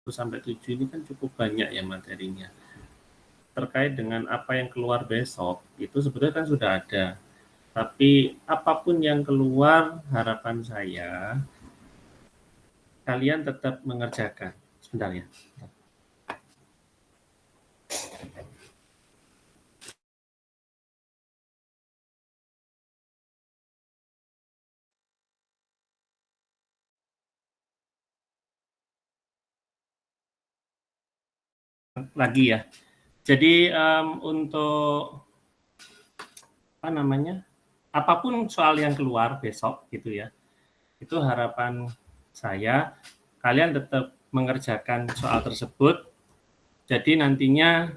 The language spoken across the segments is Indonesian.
sampai 7 ini kan cukup banyak ya materinya. Terkait dengan apa yang keluar besok, itu sebetulnya kan sudah ada. Tapi apapun yang keluar, harapan saya kalian tetap mengerjakan. Sebentar ya. Lagi ya. Jadi untuk apa namanya? Apapun soal yang keluar besok gitu ya. Itu harapan saya kalian tetap mengerjakan soal tersebut. Jadi nantinya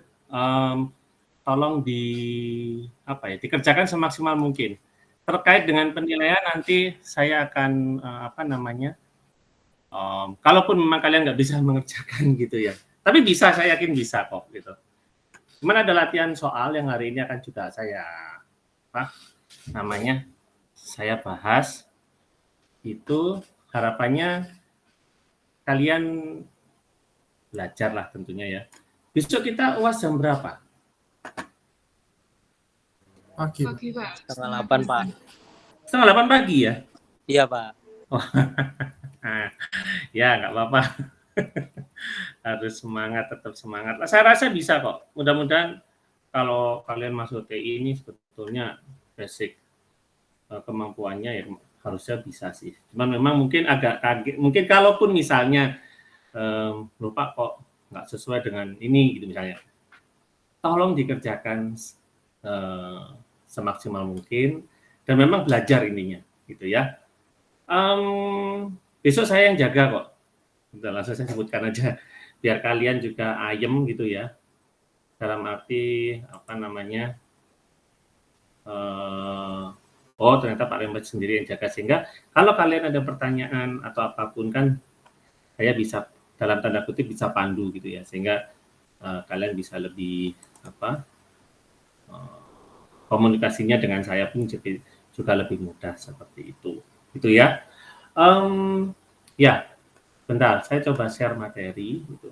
tolong dikerjakan semaksimal mungkin. Terkait dengan penilaian nanti saya akan kalaupun memang kalian nggak bisa mengerjakan gitu ya. Tapi bisa, saya yakin bisa kok gitu. Cuman ada latihan soal yang hari ini akan juga saya saya bahas. Itu harapannya kalian belajar lah tentunya ya. Besok kita UAS jam berapa? Pagi, Pak. 7:30, Pak. 7:30 pagi ya? Iya, Pak. Oh, ya nggak apa-apa. Harus semangat, tetap semangat. Saya rasa bisa kok. Mudah-mudahan kalau kalian masuk TI ini sebetulnya basic kemampuannya ya harusnya bisa sih. Cuman memang mungkin agak kaget. Mungkin kalaupun misalnya lupa kok nggak sesuai dengan ini gitu misalnya. Tolong dikerjakan semaksimal mungkin dan memang belajar intinya gitu ya. Besok saya yang jaga kok. Udah langsung saya sebutkan aja biar kalian juga ayem gitu ya. Dalam arti ternyata Pak Lembet sendiri yang jaga, sehingga kalau kalian ada pertanyaan atau apapun kan saya bisa dalam tanda kutip bisa pandu gitu ya, sehingga kalian bisa lebih komunikasinya dengan saya pun juga lebih mudah seperti itu gitu ya. Ya bentar saya coba share materi gitu.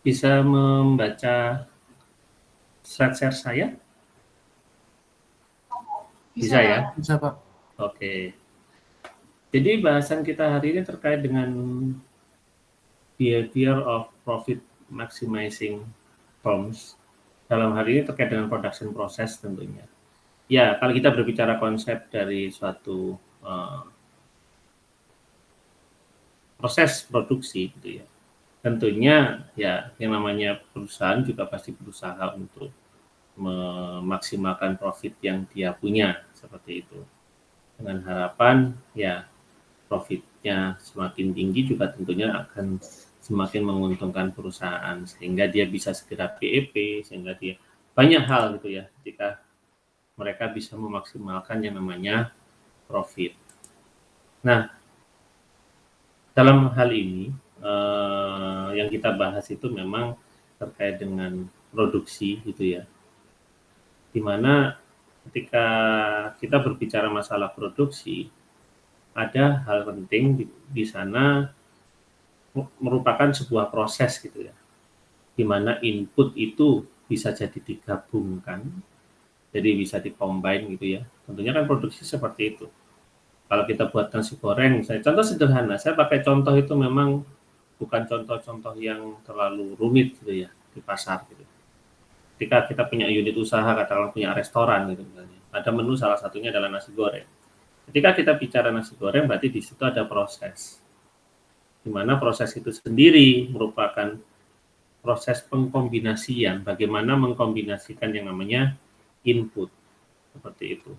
Bisa membaca slide share saya? Bisa ya? Bisa, Pak. Oke. Jadi bahasan kita hari ini terkait dengan behavior of profit maximizing firms. Dalam hal ini terkait dengan production process tentunya. Ya, kalau kita berbicara konsep dari suatu proses produksi gitu ya. Tentunya ya yang namanya perusahaan juga pasti berusaha untuk memaksimalkan profit yang dia punya seperti itu. Dengan harapan ya profitnya semakin tinggi juga tentunya akan semakin menguntungkan perusahaan sehingga dia bisa segera PEP, sehingga dia banyak hal gitu ya ketika mereka bisa memaksimalkan yang namanya profit. Nah, dalam hal ini yang kita bahas itu memang terkait dengan produksi gitu ya. Dimana ketika kita berbicara masalah produksi, ada hal penting di sana merupakan sebuah proses gitu ya, di mana input itu bisa jadi digabungkan, jadi bisa dicombine gitu ya. Tentunya kan produksi seperti itu. Kalau kita buat nasi goreng, misalnya contoh sederhana, saya pakai contoh itu memang bukan contoh-contoh yang terlalu rumit gitu ya di pasar gitu. Ketika kita punya unit usaha, katakanlah punya restoran gitu misalnya, ada menu salah satunya adalah nasi goreng. Ketika kita bicara nasi goreng, berarti di situ ada proses. di mana proses itu sendiri merupakan proses pengkombinasian, bagaimana mengkombinasikan yang namanya input, seperti itu.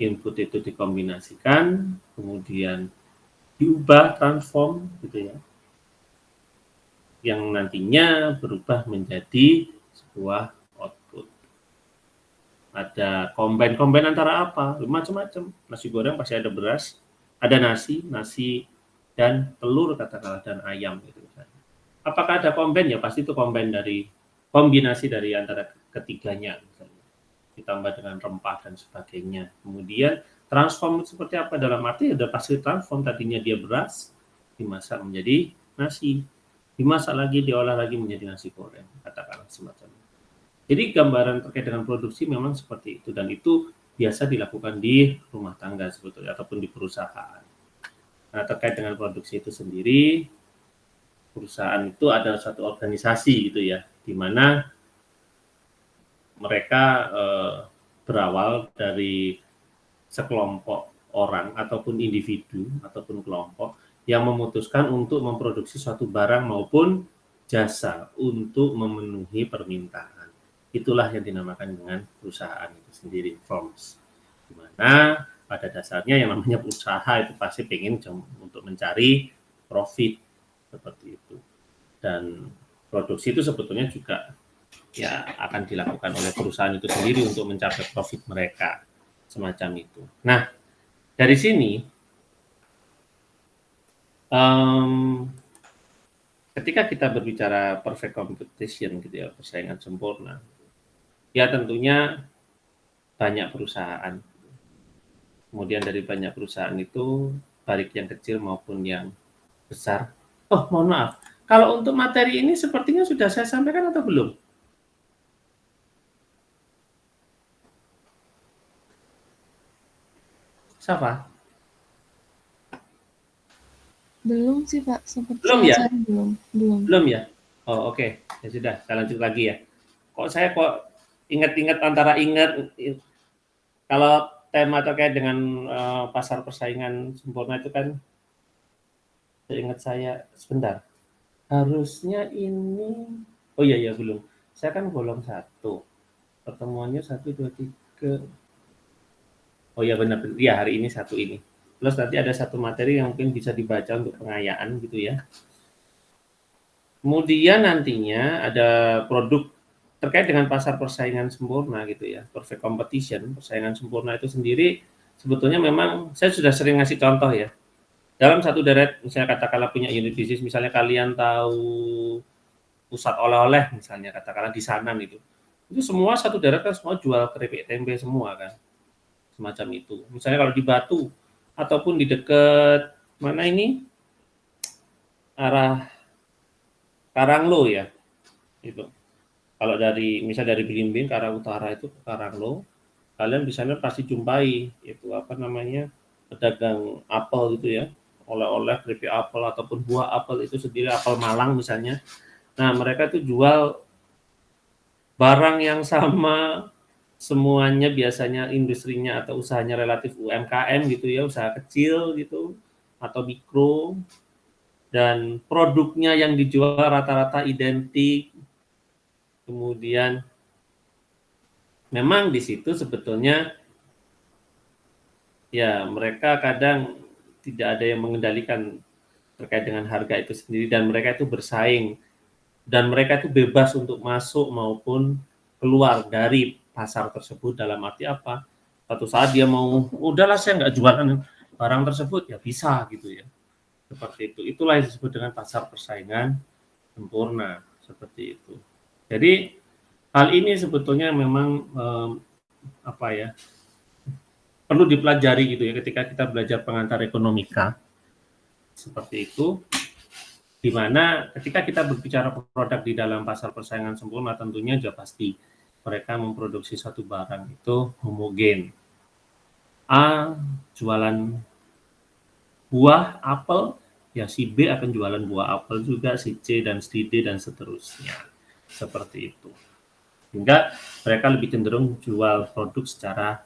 Input itu dikombinasikan, kemudian diubah, transform, gitu ya, yang nantinya berubah menjadi sebuah output. Ada combine antara apa? Macam-macam. Nasi goreng pasti ada beras, ada nasi dan telur katakanlah, dan ayam gitu misalnya. Apakah ada combine? Ya pasti itu kombinasi dari antara ketiganya misalnya. Ditambah dengan rempah dan sebagainya. Kemudian transform seperti apa? Dalam arti udah pasti transform, tadinya dia beras dimasak menjadi nasi, dimasak lagi, diolah lagi menjadi nasi goreng, katakanlah semacam itu. Jadi gambaran terkait dengan produksi memang seperti itu, dan itu biasa dilakukan di rumah tangga sebetulnya ataupun di perusahaan. Nah, terkait dengan produksi itu sendiri, perusahaan itu adalah satu organisasi gitu ya, di mana mereka berawal dari sekelompok orang ataupun individu ataupun kelompok yang memutuskan untuk memproduksi suatu barang maupun jasa untuk memenuhi permintaan. Itulah yang dinamakan dengan perusahaan itu sendiri, firms. Di mana pada dasarnya yang namanya usaha itu pasti pengen untuk mencari profit, seperti itu. Dan produksi itu sebetulnya juga ya akan dilakukan oleh perusahaan itu sendiri untuk mencapai profit mereka, semacam itu. Nah, dari sini ketika kita berbicara perfect competition gitu ya, persaingan sempurna, ya tentunya banyak perusahaan. Kemudian dari banyak perusahaan itu, baik yang kecil maupun yang besar. Oh, mohon maaf, kalau untuk materi ini sepertinya sudah saya sampaikan atau belum? Safa? Belum sih Pak, Belum ya? saya belum. Belum ya? Oh oke, ya sudah, saya lanjut lagi ya. Saya ingat-ingat kalau tema terkait dengan pasar persaingan sempurna itu kan, seingat saya, sebentar, harusnya ini, oh iya belum. Saya kan golong 1, pertemuannya 1, 2, 3. Oh iya benar, ya hari ini 1 ini. Plus nanti ada 1 materi yang mungkin bisa dibaca untuk pengayaan gitu ya. Kemudian nantinya ada produk terkait dengan pasar persaingan sempurna gitu ya, perfect competition, persaingan sempurna itu sendiri sebetulnya memang saya sudah sering ngasih contoh ya. Dalam satu deret, misalnya katakanlah punya unit bisnis, misalnya kalian tahu pusat oleh-oleh misalnya, katakanlah di sana gitu. Itu semua satu deret kan semua jual keripik tempe semua kan, semacam itu. Misalnya kalau di Batu ataupun di dekat mana ini, arah Karanglo ya, itu. Kalau misal dari Belimbing ke arah utara itu ke Karanglo, kalian di sana pasti jumpai itu apa namanya, pedagang apel gitu ya, oleh-oleh keripik apel ataupun buah apel itu sendiri, apel Malang misalnya. Nah, mereka itu jual barang yang sama, semuanya biasanya industrinya atau usahanya relatif UMKM gitu ya, usaha kecil gitu atau mikro, dan produknya yang dijual rata-rata identik. Kemudian memang di situ sebetulnya ya mereka kadang tidak ada yang mengendalikan terkait dengan harga itu sendiri, dan mereka itu bersaing, dan mereka itu bebas untuk masuk maupun keluar dari pasar tersebut. Dalam arti apa? Suatu saat dia mau, udahlah saya nggak jualan barang tersebut, ya bisa gitu ya. Seperti itu. Itulah yang disebut dengan pasar persaingan sempurna, seperti itu. Jadi hal ini sebetulnya memang perlu dipelajari gitu ya ketika kita belajar pengantar ekonomika, seperti itu, di mana ketika kita berbicara produk di dalam pasar persaingan sempurna, tentunya sudah pasti mereka memproduksi satu barang itu homogen. A jualan buah apel, ya si B akan jualan buah apel juga, si C dan si D dan seterusnya. Seperti itu. Sehingga mereka lebih cenderung jual produk secara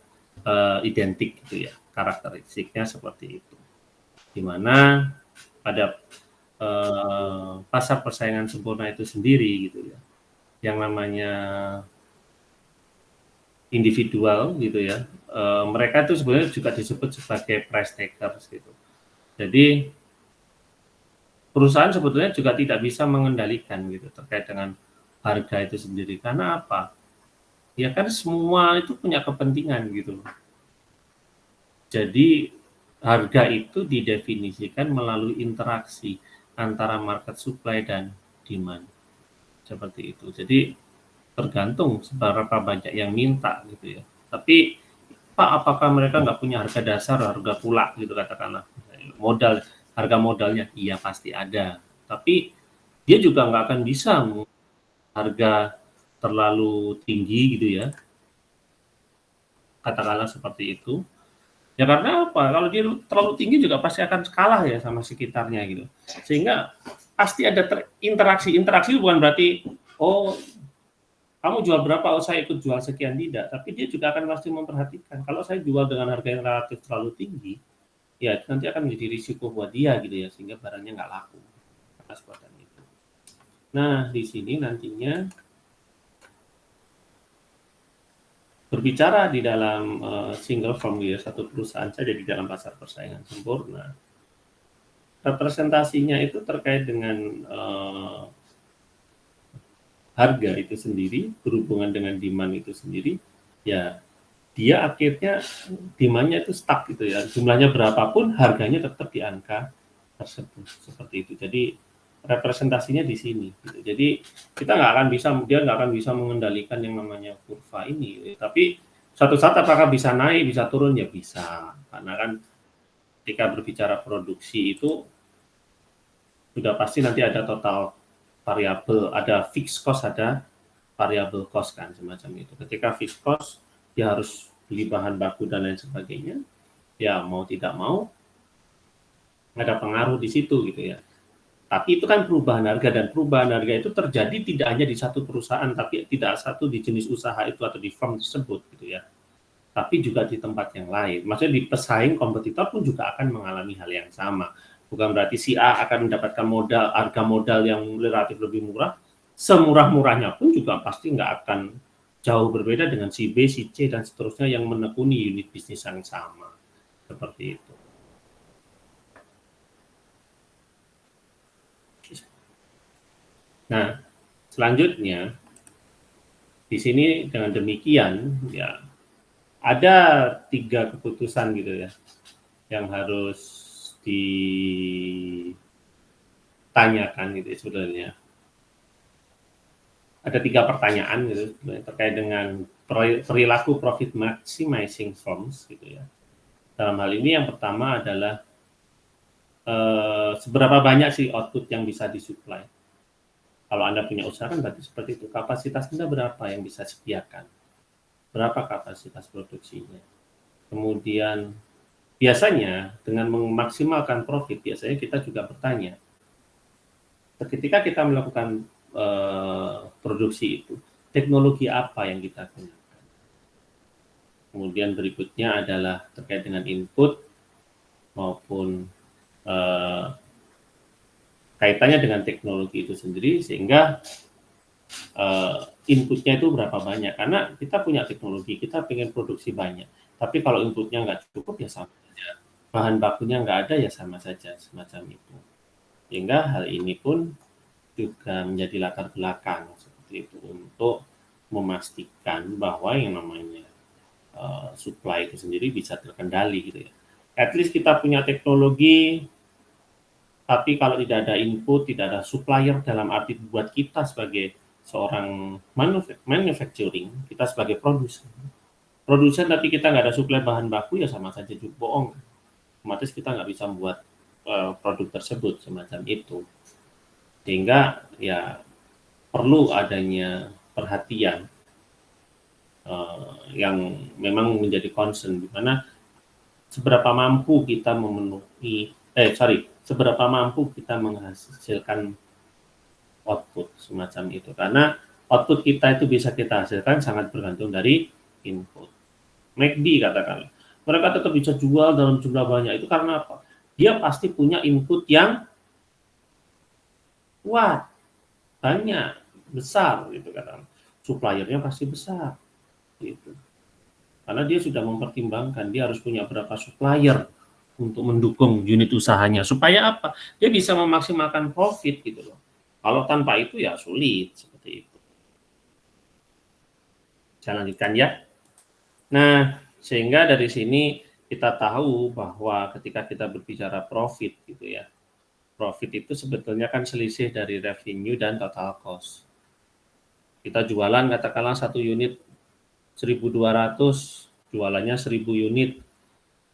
identik gitu ya, karakteristiknya seperti itu. Di mana pada pasar persaingan sempurna itu sendiri gitu ya. Yang namanya individual gitu ya, mereka itu sebenarnya juga disebut sebagai price takers gitu. Jadi perusahaan sebetulnya juga tidak bisa mengendalikan gitu terkait dengan harga itu sendiri. Karena apa? Ya kan semua itu punya kepentingan gitu. Jadi harga itu didefinisikan melalui interaksi antara market supply dan demand. Seperti itu. Jadi tergantung seberapa banyak yang minta gitu ya. Tapi Pak, apakah mereka nggak punya harga dasar, harga pula gitu katakanlah, modal, harga modalnya? Iya pasti ada. Tapi dia juga nggak akan bisa harga terlalu tinggi gitu ya, katakanlah seperti itu. Ya karena apa? Kalau dia terlalu tinggi juga pasti akan kalah ya sama sekitarnya gitu. Sehingga pasti ada interaksi. Interaksi bukan berarti oh kamu jual berapa, oh saya ikut jual sekian, tidak. Tapi dia juga akan pasti memperhatikan. Kalau saya jual dengan harga yang relatif terlalu tinggi, ya nanti akan menjadi risiko buat dia gitu ya, sehingga barangnya nggak laku. Seperti itu. Nah, di sini nantinya berbicara di dalam single firm ya, satu perusahaan saja di dalam pasar persaingan sempurna. Representasinya itu terkait dengan harga itu sendiri, berhubungan dengan demand itu sendiri, ya dia akhirnya demand-nya itu stuck gitu ya. Jumlahnya berapapun harganya tetap di angka tersebut, seperti itu. Jadi representasinya di sini gitu. Jadi kita dia nggak akan bisa mengendalikan yang namanya kurva ini. Tapi suatu saat apakah bisa naik, bisa turun, ya bisa. Karena kan ketika berbicara produksi itu sudah pasti nanti ada total variabel, ada fixed cost, ada variable cost kan, semacam itu. Ketika fixed cost, dia harus beli bahan baku dan lain sebagainya, ya mau tidak mau ada pengaruh di situ gitu ya. Tapi itu kan perubahan harga, dan perubahan harga itu terjadi tidak hanya di satu perusahaan, tapi tidak satu di jenis usaha itu atau di firm tersebut gitu ya. Tapi juga di tempat yang lain. Maksudnya di pesaing kompetitor pun juga akan mengalami hal yang sama. Bukan berarti si A akan mendapatkan harga modal yang relatif lebih murah, semurah-murahnya pun juga pasti nggak akan jauh berbeda dengan si B, si C, dan seterusnya yang menekuni unit bisnis yang sama. Seperti itu. Nah, selanjutnya, di sini dengan demikian, ya ada 3 keputusan gitu ya, yang harus ditanyakan gitu ya sebenarnya. Ada 3 pertanyaan gitu terkait dengan perilaku profit maximizing firms gitu ya. Dalam hal ini yang pertama adalah seberapa banyak sih output yang bisa disuplai. Kalau Anda punya usaha kan berarti seperti itu. Kapasitas Anda berapa yang bisa disediakan? Berapa kapasitas produksinya? Kemudian biasanya dengan memaksimalkan profit, biasanya kita juga bertanya, ketika kita melakukan produksi itu, teknologi apa yang kita gunakan? Kemudian berikutnya adalah terkait dengan input maupun kaitannya dengan teknologi itu sendiri, sehingga inputnya itu berapa banyak. Karena kita punya teknologi, kita pengen produksi banyak, tapi kalau inputnya nggak cukup ya sama saja, bahan bakunya nggak ada ya sama saja, semacam itu. Sehingga hal ini pun juga menjadi latar belakang seperti itu untuk memastikan bahwa yang namanya supply itu sendiri bisa terkendali gitu ya. At least kita punya teknologi, tapi kalau tidak ada input, tidak ada supplier, dalam arti buat kita sebagai seorang manufacturing, kita sebagai produsen tapi kita nggak ada suplai bahan baku, ya sama saja juga bohong. Otomatis kita nggak bisa membuat produk tersebut, semacam itu. Sehingga ya perlu adanya perhatian yang memang menjadi concern, di mana seberapa mampu kita seberapa mampu kita menghasilkan output semacam itu. Karena output kita itu bisa kita hasilkan sangat bergantung dari input. McD katakanlah, mereka tetap bisa jual dalam jumlah banyak, itu karena apa? Dia pasti punya input yang Wah, banyak, besar gitu kan. Suppliernya pasti besar gitu. Karena dia sudah mempertimbangkan dia harus punya berapa supplier untuk mendukung unit usahanya. Supaya apa? Dia bisa memaksimalkan profit gitu loh. Kalau tanpa itu ya sulit seperti itu. Saya lanjutkan ya. Nah, sehingga dari sini kita tahu bahwa ketika kita berbicara profit gitu ya. Profit itu sebetulnya kan selisih dari revenue dan total cost. Kita jualan katakanlah satu unit 1.200, jualannya 1.000 unit,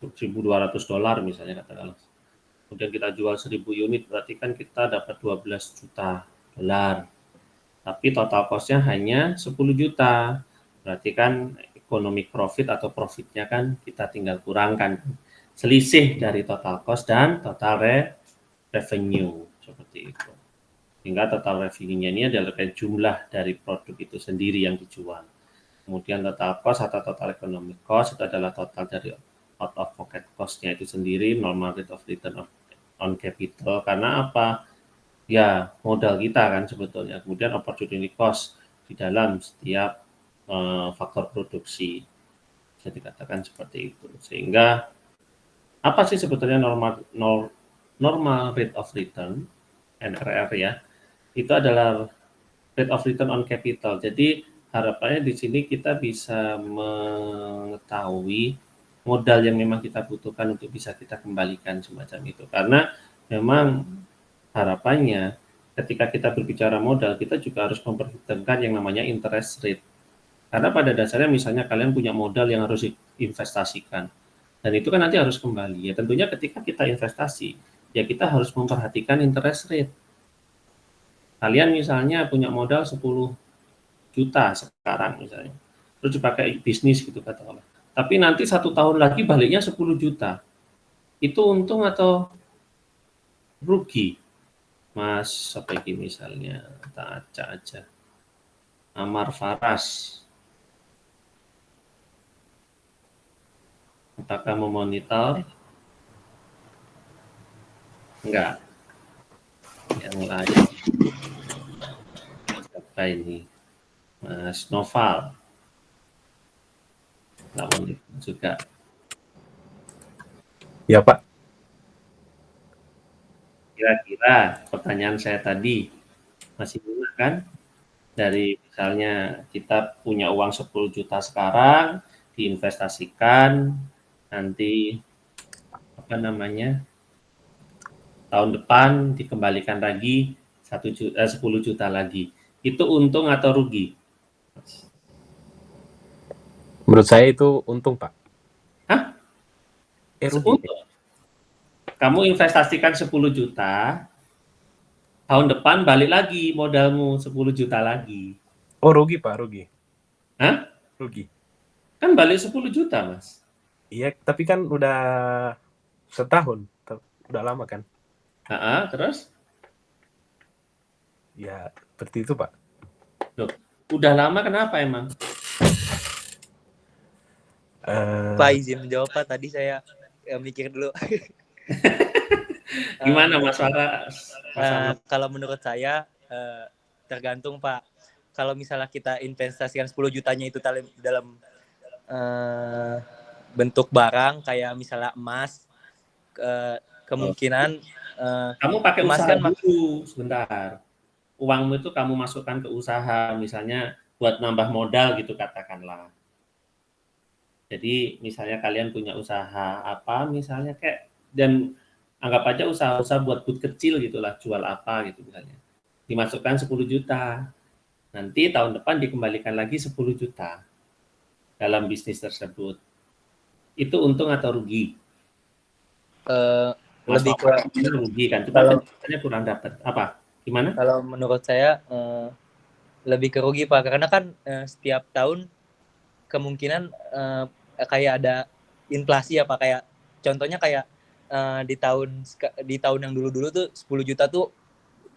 $1.200 misalnya katakanlah. Kemudian kita jual 1.000 unit, berarti kan kita dapat 12 juta dolar. Tapi total cost-nya hanya 10 juta. Berarti kan economic profit atau profitnya kan kita tinggal kurangkan. Selisih dari total cost dan total revenue. Seperti itu. Sehingga total revenue-nya ini adalah jumlah dari produk itu sendiri yang dijual. Kemudian total cost atau total economic cost itu adalah total dari out of pocket cost-nya itu sendiri, normal rate of return on capital. Karena apa? Ya, modal kita kan sebetulnya. Kemudian opportunity cost di dalam setiap faktor produksi. Bisa dikatakan seperti itu. Sehingga apa sih sebetulnya normal rate of return, NRR ya? Itu adalah rate of return on capital. Jadi harapannya di sini kita bisa mengetahui modal yang memang kita butuhkan untuk bisa kita kembalikan semacam itu. Karena memang harapannya ketika kita berbicara modal, kita juga harus memperhitungkan yang namanya interest rate. Karena pada dasarnya misalnya kalian punya modal yang harus diinvestasikan. Dan itu kan nanti harus kembali. Ya tentunya ketika kita investasi, ya kita harus memperhatikan interest rate. Kalian misalnya punya modal 10 juta sekarang misalnya, terus dipakai bisnis gitu katakanlah. Tapi nanti 1 tahun lagi baliknya 10 juta. Itu untung atau rugi? Mas seperti misalnya, kita acak aja. Amar Faras, apakah memonitor? Enggak, yang lain. Siapa ini? Mas Noval, enggak monitor juga. Ya Pak. Kira-kira pertanyaan saya tadi masih ingat kan? Dari misalnya kita punya uang 10 juta sekarang, diinvestasikan, nanti apa namanya, tahun depan dikembalikan lagi 10 juta lagi. Itu untung atau rugi? Menurut saya itu untung Pak. Hah? Rugi. Untung. Kamu investasikan 10 juta, tahun depan balik lagi modalmu 10 juta lagi. Oh rugi Pak, rugi. Hah? Rugi. Kan balik 10 juta Mas. Iya, tapi kan udah setahun, udah lama kan? Terus? Ya, seperti itu Pak. Loh, udah lama kenapa emang? Pak izin menjawab Pak, tadi saya mikir dulu. Gimana Mas Faras? Kalau menurut saya tergantung Pak. Kalau misalnya kita investasikan 10 jutanya itu dalam bentuk barang kayak misalnya emas, kemungkinan kamu pakai emas usaha kan dulu sebentar. Uangmu itu kamu masukkan ke usaha, misalnya buat nambah modal gitu katakanlah. Jadi misalnya kalian punya usaha apa misalnya kayak, dan anggap aja usaha-usaha buat but kecil gitulah, jual apa gitu misalnya. Dimasukkan 10 juta. Nanti tahun depan dikembalikan lagi 10 juta dalam bisnis tersebut. Itu untung atau rugi? lebih ke rugi kan. Cuma penjelasannya kurang dapat. Apa? Gimana? Kalau menurut saya lebih ke rugi Pak, karena kan setiap tahun kemungkinan kayak ada inflasi ya Pak, kayak contohnya kayak di tahun yang dulu-dulu tuh 10 juta tuh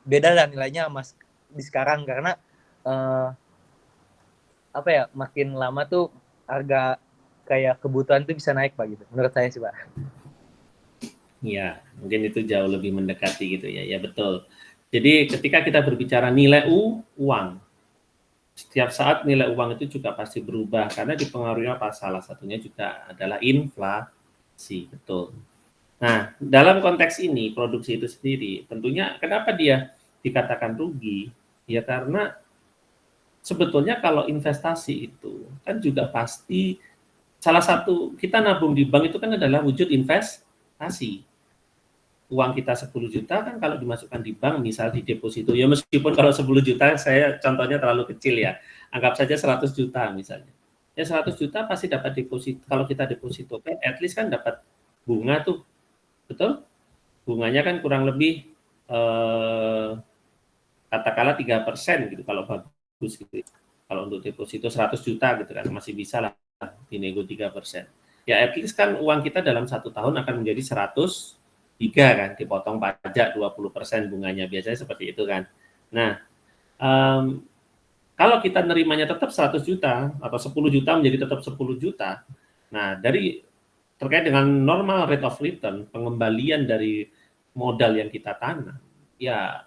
beda lah nilainya mas di sekarang, karena apa ya, makin lama tuh harga kayak kebutuhan tuh bisa naik Pak gitu. Menurut saya sih Pak. Ya, mungkin itu jauh lebih mendekati gitu ya. Ya betul. Jadi ketika kita berbicara nilai uang, setiap saat nilai uang itu juga pasti berubah karena dipengaruhi apa? Salah satunya juga adalah inflasi, betul. Nah, dalam konteks ini produksi itu sendiri, tentunya kenapa dia dikatakan rugi? Ya karena sebetulnya kalau investasi itu kan juga pasti salah satu kita nabung di bank itu kan adalah wujud investasi. Uang kita 10 juta kan kalau dimasukkan di bank misal di deposito, ya meskipun kalau 10 juta saya contohnya terlalu kecil ya, anggap saja 100 juta misalnya. Ya 100 juta pasti dapat deposito, kalau kita deposito kan at least kan dapat bunga tuh, betul? Bunganya kan kurang lebih katakanlah 3% gitu kalau bagus gitu. Kalau untuk deposito 100 juta gitu kan masih bisa lah dinego 3%. Ya at least kan uang kita dalam 1 tahun akan menjadi 103 kan, dipotong pajak 20% bunganya, biasanya seperti itu kan. Nah, kalau kita nerimanya tetap 100 juta atau 10 juta menjadi tetap 10 juta, nah dari terkait dengan normal rate of return, pengembalian dari modal yang kita tanam, ya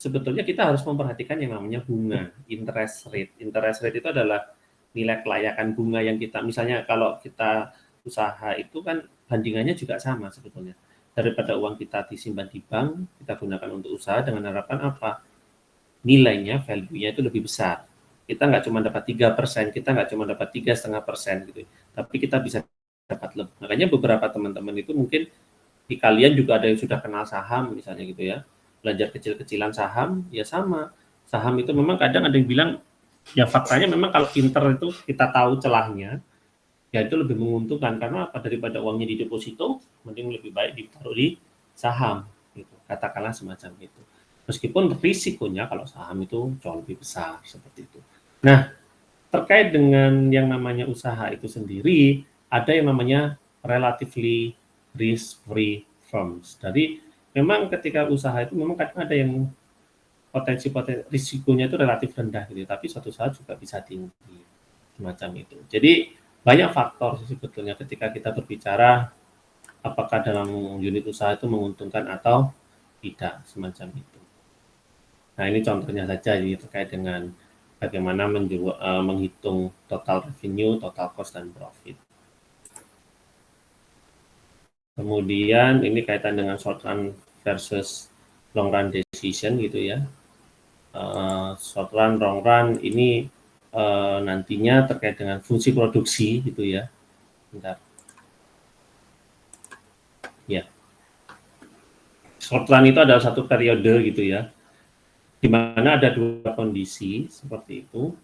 sebetulnya kita harus memperhatikan yang namanya bunga, interest rate. Interest rate itu adalah nilai kelayakan bunga yang kita, misalnya kalau kita usaha itu kan bandingannya juga sama sebetulnya. Daripada uang kita disimpan di bank, kita gunakan untuk usaha dengan harapan apa? Nilainya, value-nya itu lebih besar. Kita nggak cuma dapat 3%, kita nggak cuma dapat 3,5% gitu, tapi kita bisa dapat lebih. Makanya beberapa teman-teman itu mungkin di kalian juga ada yang sudah kenal saham misalnya gitu ya, belajar kecil-kecilan saham, ya sama. Saham itu memang kadang ada yang bilang, ya faktanya memang kalau pinter itu kita tahu celahnya, ya itu lebih menguntungkan karena apa? Daripada uangnya di deposito, mending lebih baik ditaruh di saham, gitu. Katakanlah semacam itu. Meskipun risikonya kalau saham itu jauh lebih besar seperti itu. Nah, terkait dengan yang namanya usaha itu sendiri, ada yang namanya relatively risk-free firms. Jadi memang ketika usaha itu memang kadang ada yang potensi risikonya itu relatif rendah gitu, tapi suatu saat juga bisa tinggi semacam itu. Jadi banyak faktor sih sebetulnya ketika kita berbicara apakah dalam unit usaha itu menguntungkan atau tidak semacam itu. Nah ini contohnya saja ini terkait dengan bagaimana menghitung total revenue, total cost dan profit. Kemudian ini kaitan dengan short run versus long run decision gitu ya. Short run, long run ini nantinya terkait dengan fungsi produksi gitu ya. Bentar. Ya. Short run itu adalah satu periode gitu ya, di mana ada dua kondisi seperti itu.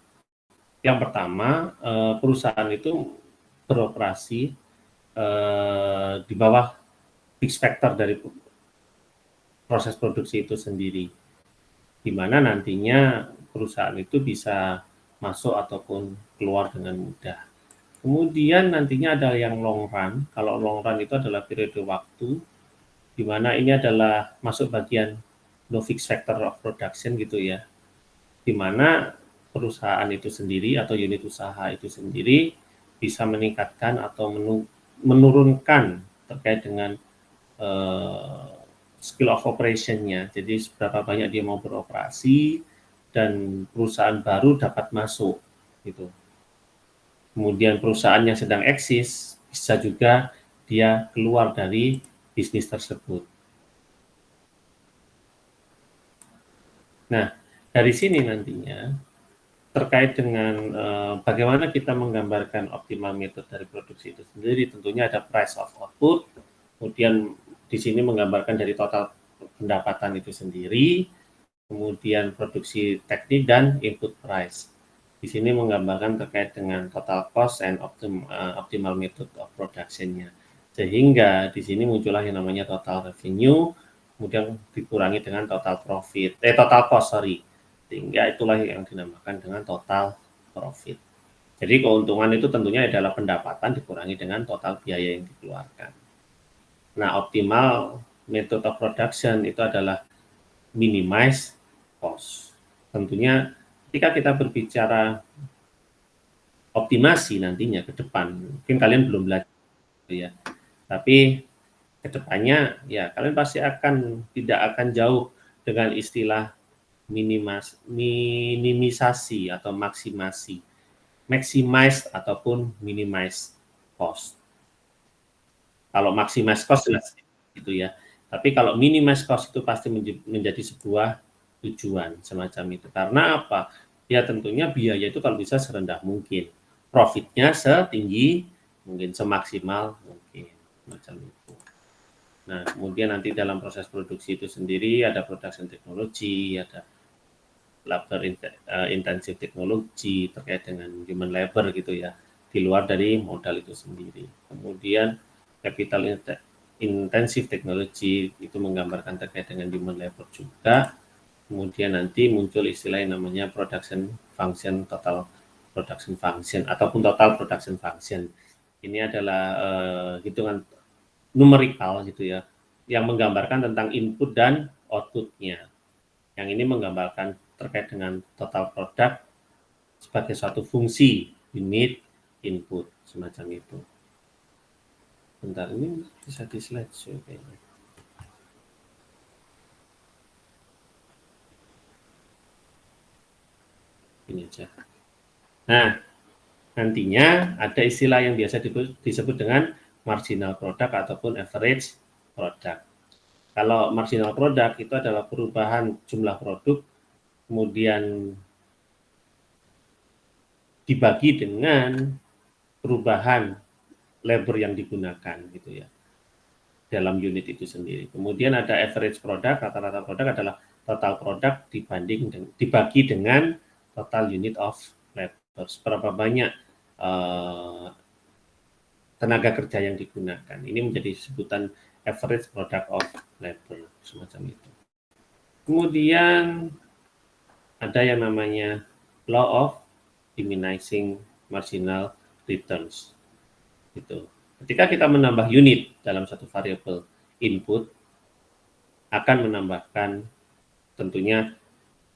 Yang pertama, perusahaan itu beroperasi di bawah fixed factor dari proses produksi itu sendiri, di mana nantinya perusahaan itu bisa masuk ataupun keluar dengan mudah. Kemudian nantinya ada yang long run. Kalau long run itu adalah periode waktu, di mana ini adalah masuk bagian no fixed factor of production gitu ya, di mana perusahaan itu sendiri atau unit usaha itu sendiri bisa meningkatkan atau menurunkan terkait dengan skill of operation-nya. Jadi seberapa banyak dia mau beroperasi dan perusahaan baru dapat masuk gitu. Kemudian perusahaan yang sedang eksis bisa juga dia keluar dari bisnis tersebut. Nah, dari sini nantinya terkait dengan bagaimana kita menggambarkan optimal method dari produksi itu sendiri, tentunya ada price of output, kemudian di sini menggambarkan dari total pendapatan itu sendiri, kemudian produksi teknik dan input price. Di sini menggambarkan terkait dengan total cost and optimal method of production-nya. Sehingga di sini muncullah yang namanya total revenue, kemudian dikurangi dengan total cost, sehingga itulah yang dinamakan dengan total profit. Jadi keuntungan itu tentunya adalah pendapatan dikurangi dengan total biaya yang dikeluarkan. Nah, optimal method of production itu adalah minimize cost. Tentunya ketika kita berbicara optimasi nantinya ke depan, mungkin kalian belum belajar ya, tapi kedepannya ya kalian pasti tidak akan jauh dengan istilah minimisasi atau maksimasi, maximize ataupun minimize cost. Kalau maximize cost jelas gitu ya. Tapi kalau minimize cost itu pasti menjadi sebuah tujuan semacam itu. Karena apa? Ya tentunya biaya itu kalau bisa serendah mungkin. Profitnya setinggi mungkin, semaksimal mungkin. Macam itu. Nah, kemudian nanti dalam proses produksi itu sendiri ada production technology, ada labor intensive technology terkait dengan human labor gitu ya, di luar dari modal itu sendiri. Kemudian capital intensive technology itu menggambarkan terkait dengan human labor juga. Kemudian nanti muncul istilah yang namanya production function, total production function ataupun total production function. Ini adalah hitungan numerikal gitu ya, yang menggambarkan tentang input dan output-nya. Yang ini menggambarkan terkait dengan total produk sebagai suatu fungsi unit input semacam itu. Bentar, ini bisa di slideshow kayaknya. Ini aja. Nah, nantinya ada istilah yang biasa disebut dengan marginal product ataupun average product. Kalau marginal product itu adalah perubahan jumlah produk kemudian dibagi dengan perubahan labor yang digunakan gitu ya dalam unit itu sendiri. Kemudian ada average product, rata-rata produk adalah total produk dibagi dengan total unit of labor. Seberapa banyak tenaga kerja yang digunakan. Ini menjadi sebutan average product of labor semacam itu. Kemudian ada yang namanya law of diminishing marginal returns. Gitu. Ketika kita menambah unit dalam satu variabel input, akan menambahkan tentunya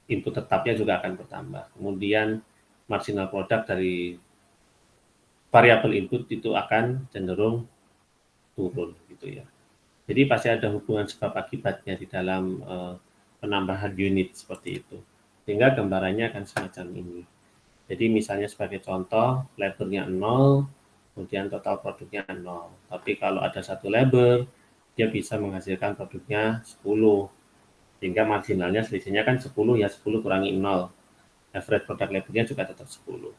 input tetapnya juga akan bertambah. Kemudian marginal product dari variabel input itu akan cenderung turun gitu ya. Jadi pasti ada hubungan sebab akibatnya di dalam penambahan unit seperti itu. Sehingga gambarannya akan semacam ini. Jadi misalnya sebagai contoh, labornya 0, kemudian total produknya 0. Tapi kalau ada satu labor, dia bisa menghasilkan produknya 10. Sehingga marginalnya selisihnya kan 10, ya 10 kurangi 0. Average product labornya juga tetap 10.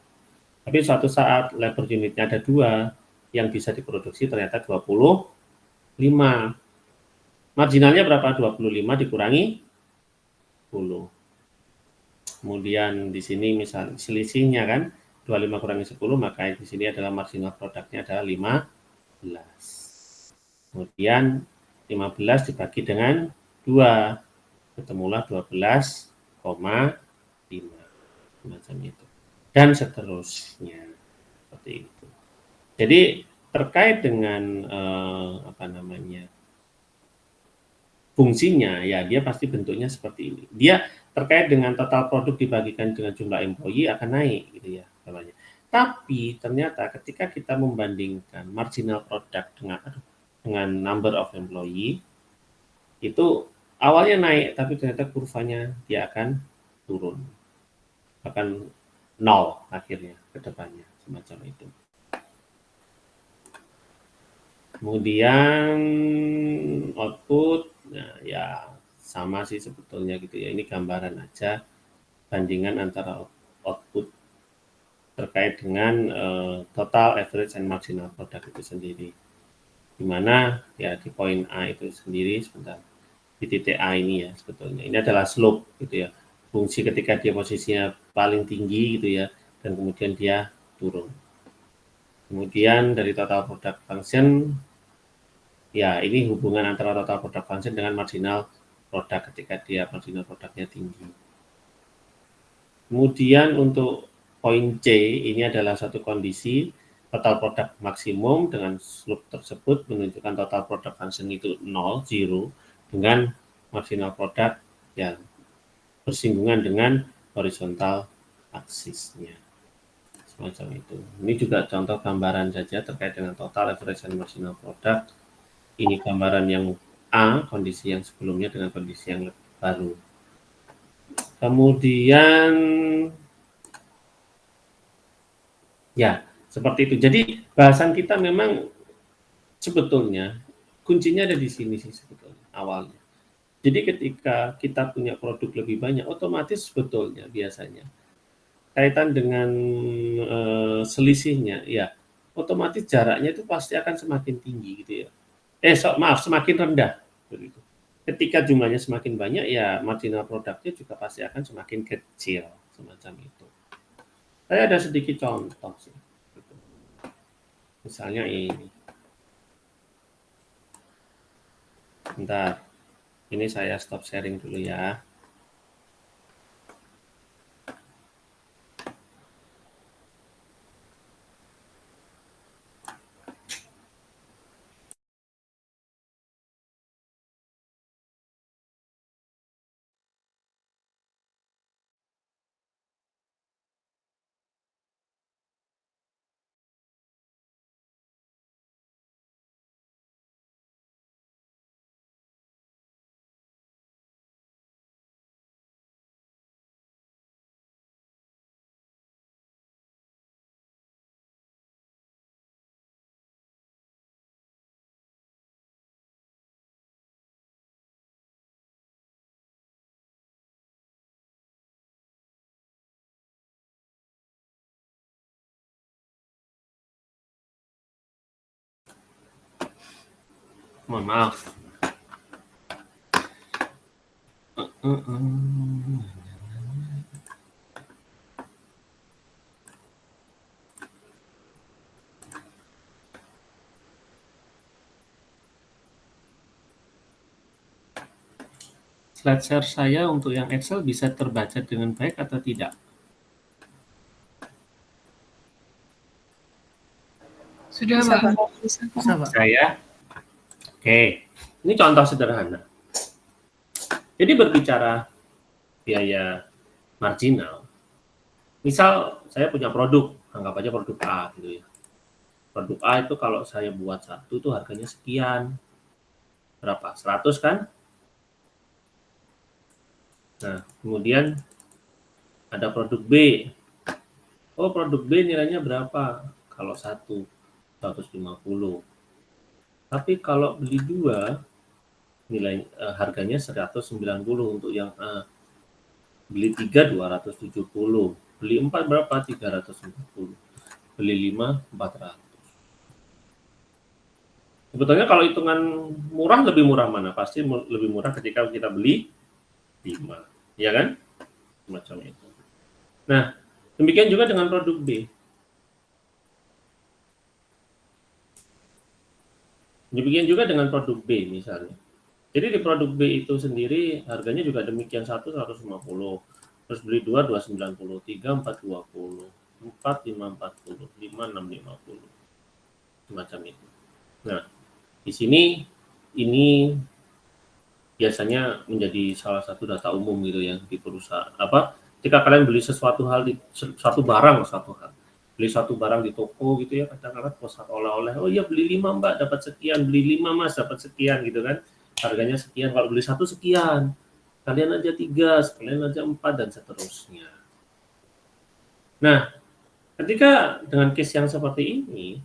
Tapi suatu saat labor unitnya ada 2, yang bisa diproduksi ternyata 25. Marginalnya berapa? 25 dikurangi 10. Kemudian di sini misal selisihnya kan 25 kurangi 10, maka di sini adalah marginal produknya adalah 15. Kemudian 15 dibagi dengan 2, ketemulah 12,5 macam itu. Dan seterusnya seperti itu. Jadi terkait dengan fungsinya, ya dia pasti bentuknya seperti ini. Dia terkait dengan total produk dibagikan dengan jumlah employee akan naik gitu ya namanya. Tapi ternyata ketika kita membandingkan marginal product dengan number of employee, itu awalnya naik tapi ternyata kurvanya dia akan turun. Akan 0 akhirnya ke depannya semacam itu. Kemudian output, nah ya sama sih sebetulnya gitu ya. Ini gambaran aja bandingan antara output terkait dengan total average and marginal product itu sendiri. Dimana ya di poin A itu sendiri sebentar. Di titik A ini ya sebetulnya. Ini adalah slope gitu ya. Fungsi ketika dia posisinya paling tinggi gitu ya dan kemudian dia turun. Kemudian dari total product function, ya ini hubungan antara total product function dengan marginal product ketika dia marginal produknya tinggi. Kemudian untuk poin C, ini adalah satu kondisi total product maksimum dengan slope tersebut menunjukkan total product function itu 0, 0, dengan marginal product yang bersinggungan dengan horizontal aksisnya. Semacam itu. Ini juga contoh gambaran saja terkait dengan total average and marginal product. Ini gambaran yang A, kondisi yang sebelumnya dengan kondisi yang baru. Kemudian ya, seperti itu. Jadi bahasan kita memang sebetulnya kuncinya ada di sini sih sebetulnya awalnya. Jadi ketika kita punya produk lebih banyak, otomatis sebetulnya biasanya kaitan dengan selisihnya, ya otomatis jaraknya itu pasti akan semakin tinggi gitu ya. Semakin rendah begitu. Ketika jumlahnya semakin banyak, ya marginal produknya juga pasti akan semakin kecil semacam itu. Saya ada sedikit contoh sih. Gitu. Misalnya ini. Bentar. Ini saya stop sharing dulu ya. Mohon maaf. Slide share saya untuk yang Excel bisa terbaca dengan baik atau tidak? Sudah, Bisa, Pak. Pak. Bisa, Pak. Bisa, Pak. Saya? Oke. Ini contoh sederhana. Jadi berbicara biaya marginal, misal saya punya produk, anggap aja produk A gitu ya. Produk A itu kalau saya buat satu tuh harganya sekian. Berapa? 100 kan? Nah, kemudian ada produk B. Oh, produk B nilainya berapa? Kalau satu, 150. Tapi kalau beli dua, harganya 190 untuk yang A. Beli 3, 270. Beli 4 berapa? 340. Beli 5, 400. Sebetulnya kalau hitungan murah, lebih murah mana? Pasti lebih murah ketika kita beli 5. Ya kan? Semacam itu. Nah, demikian juga dengan produk B. Demikian juga dengan produk B misalnya. Jadi di produk B itu sendiri harganya juga demikian, 1 150. Terus beli 2 290, 3 420, 4 5 40, 5 6 50. Semacam itu. Nah, di sini ini biasanya menjadi salah satu data umum gitu ya di perusahaan. Jika kalian beli sesuatu hal satu barang, beli satu barang di toko gitu ya, kadang-kadang poster oleh-oleh, oh iya beli 5 Mbak dapat sekian, beli 5 Mas dapat sekian gitu kan. Harganya sekian, kalau beli satu sekian. Kalian aja 3, kalian aja 4 dan seterusnya. Nah, ketika dengan case yang seperti ini,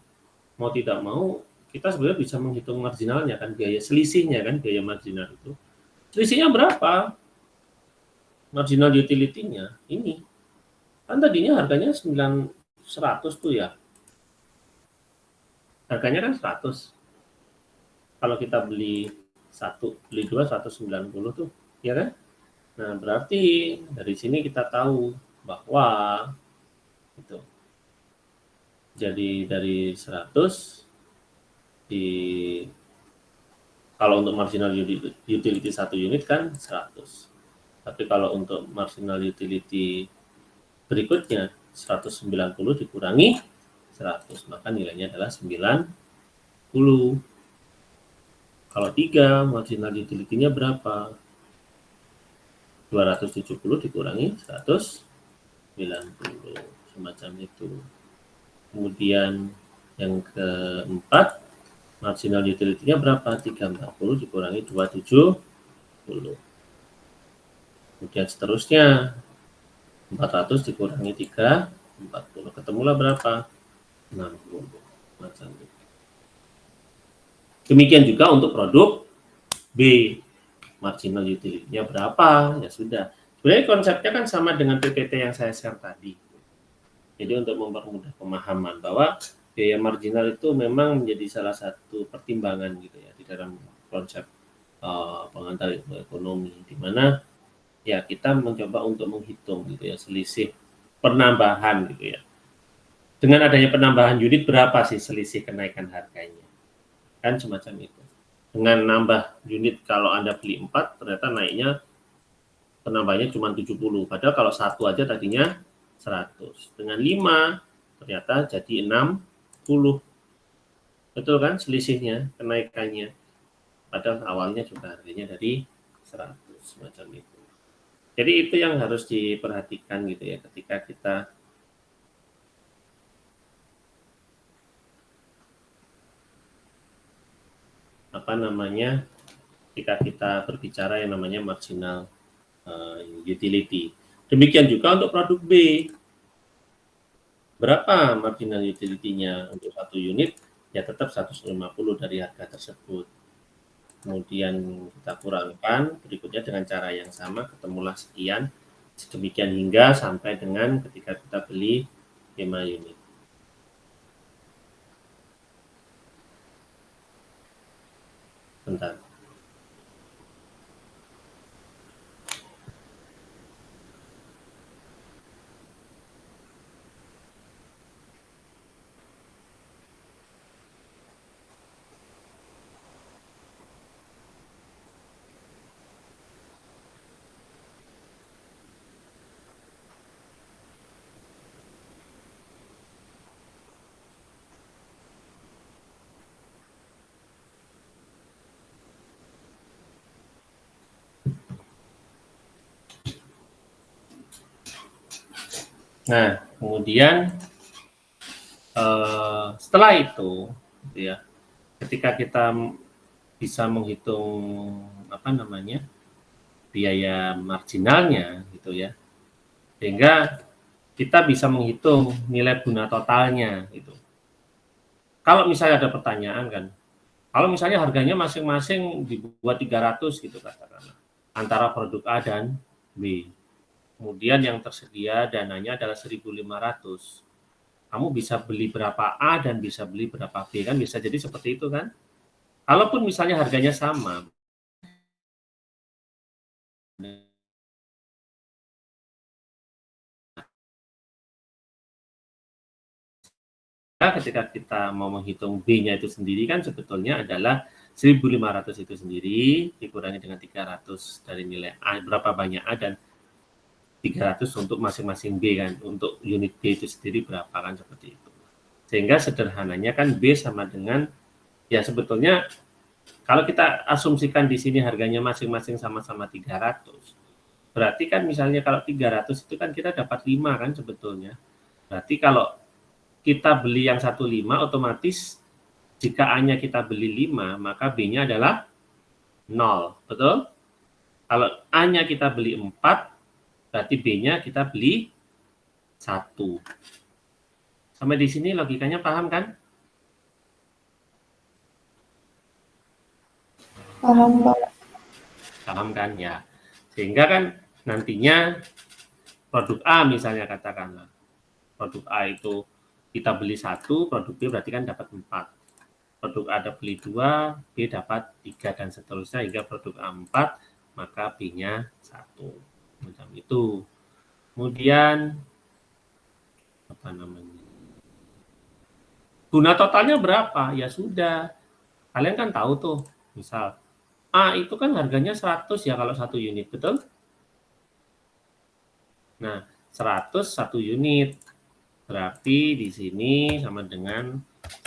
mau tidak mau kita sebenarnya bisa menghitung marginalnya kan, biaya selisihnya kan, biaya marginal itu. Selisihnya berapa? Marginal utility-nya ini. Kan tadinya harganya 100 tuh ya. Harganya kan 100. Kalau kita beli 1, beli 2, 190 tuh, ya kan? Nah, berarti dari sini kita tahu bahwa itu. Jadi dari 100 kalau untuk marginal utility 1 unit kan 100. Tapi kalau untuk marginal utility berikutnya 190 dikurangi 100, maka nilainya adalah 90. Kalau 3, marginal utility-nya berapa? 270 dikurangi 190, semacam itu. Kemudian yang keempat, marginal utility-nya berapa? 340 dikurangi 270. Kemudian seterusnya 400 dikurangi 3, 40. Ketemulah berapa? 60. Macam itu. Demikian juga untuk produk B. Marginal utility-nya berapa? Ya sudah. Sebenarnya konsepnya kan sama dengan PPT yang saya share tadi. Jadi untuk mempermudah pemahaman bahwa biaya marginal itu memang menjadi salah satu pertimbangan gitu ya di dalam konsep pengantar ilmu ekonomi, di mana ya kita mencoba untuk menghitung gitu ya selisih penambahan gitu ya. Dengan adanya penambahan unit berapa sih selisih kenaikan harganya? Kan semacam itu. Dengan nambah unit kalau Anda beli 4 ternyata naiknya penambahnya cuma 70. Padahal kalau satu aja tadinya 100. Dengan 5 ternyata jadi 60. Betul kan selisihnya, kenaikannya. Padahal awalnya juga harganya dari 100 macam itu. Jadi itu yang harus diperhatikan gitu ya ketika kita ketika kita berbicara yang namanya marginal utility. Demikian juga untuk produk B. Berapa marginal utility-nya untuk satu unit? Ya tetap 150 dari harga tersebut. Kemudian kita kurangkan berikutnya dengan cara yang sama, ketemulah sekian, sedemikian hingga sampai dengan ketika kita beli 5 unit. Bentar. Nah, kemudian setelah itu, gitu ya, ketika kita bisa menghitung biaya marginalnya, gitu ya, sehingga kita bisa menghitung nilai guna totalnya, gitu. Kalau misalnya ada pertanyaan kan, kalau misalnya harganya masing-masing dibuat 300 gitu katakanlah, antara produk A dan B. Kemudian yang tersedia dananya adalah 1.500. Kamu bisa beli berapa A dan bisa beli berapa B, kan bisa jadi seperti itu kan? Kalaupun misalnya harganya sama, ketika kita mau menghitung B-nya itu sendiri kan sebetulnya adalah 1.500 itu sendiri dikurangi dengan 300 dari nilai A, berapa banyak A, dan 300 untuk masing-masing B kan, untuk unit B itu sendiri berapa kan, seperti itu. Sehingga sederhananya kan B sama dengan, ya sebetulnya kalau kita asumsikan di sini harganya masing-masing sama-sama 300, berarti kan misalnya kalau 300 itu kan kita dapat 5 kan sebetulnya. Berarti kalau kita beli yang 15, otomatis jika A-nya kita beli 5, maka B-nya adalah 0, betul? Kalau A-nya kita beli 4, berarti B-nya kita beli 1. Sampai di sini logikanya paham kan? Paham, Pak. Paham kan ya. Sehingga kan nantinya produk A misalnya katakanlah. Produk A itu kita beli 1, produk B berarti kan dapat 4. Produk A ada beli 2, B dapat 3 dan seterusnya hingga produk A 4, maka B-nya 1. Macam itu. Kemudian guna totalnya berapa? Ya sudah. Kalian kan tahu tuh, misal A itu kan harganya 100 ya kalau satu unit, betul? Nah, 100 satu unit. Berarti di sini sama dengan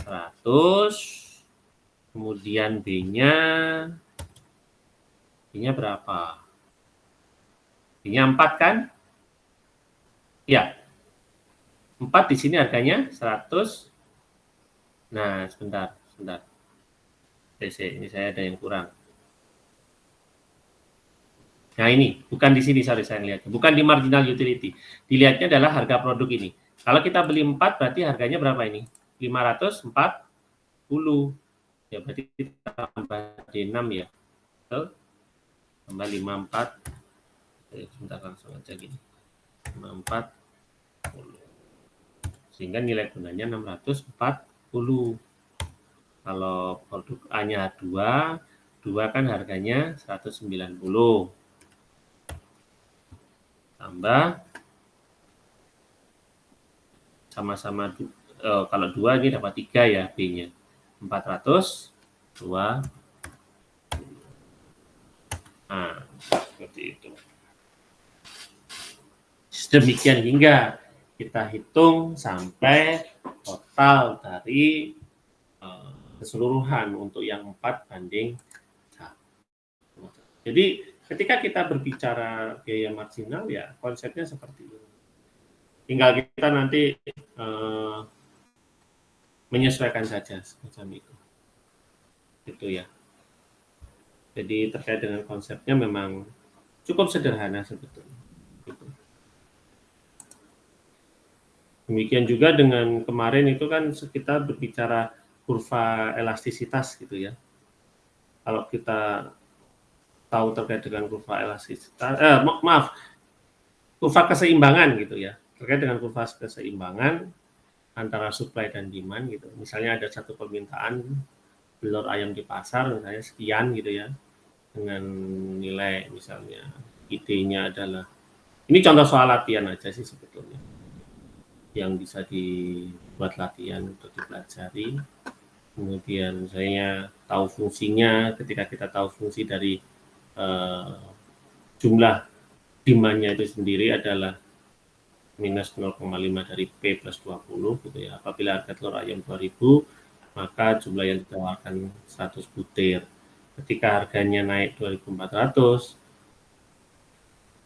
100. Kemudian B-nya berapa? B-nya 4 kan? Ya. 4 di sini harganya 100. Nah, sebentar. PC, ini saya ada yang kurang. Nah ini, bukan di sini, sorry saya lihat. Bukan di marginal utility. Dilihatnya adalah harga produk ini. Kalau kita beli 4, berarti harganya berapa ini? 540. Ya berarti kita tambah D6 ya. Tambah 54. Sebentar langsung aja gini. 540. Sehingga nilai gunanya 640. Kalau produk A-nya 2 kan harganya 190. Tambah sama-sama kalau 2 ini dapat 3 ya B-nya. 402. Nah, seperti itu. Demikian hingga kita hitung sampai total dari keseluruhan untuk yang 4 banding 1. Jadi ketika kita berbicara biaya marginal ya konsepnya seperti ini. Tinggal kita nanti menyesuaikan saja semacam itu. Itu ya. Jadi terkait dengan konsepnya memang cukup sederhana sebetulnya. Gitu. Demikian juga dengan kemarin itu kan kita berbicara kurva elastisitas gitu ya. Kalau kita tahu terkait dengan kurva elastisitas, kurva keseimbangan gitu ya. Terkait dengan kurva keseimbangan antara supply dan demand gitu. Misalnya ada satu permintaan telur ayam di pasar misalnya sekian gitu ya. Dengan nilai misalnya ID-nya adalah, ini contoh soal latihan aja sih sebetulnya. Yang bisa dibuat latihan untuk dipelajari. Kemudian misalnya tahu fungsinya, ketika kita tahu fungsi dari jumlah demand-nya itu sendiri adalah minus 0,5 dari P plus 20 gitu ya. Apabila harga telur ayam 2000, maka jumlah yang ditawarkan 100 butir. Ketika harganya naik 2400,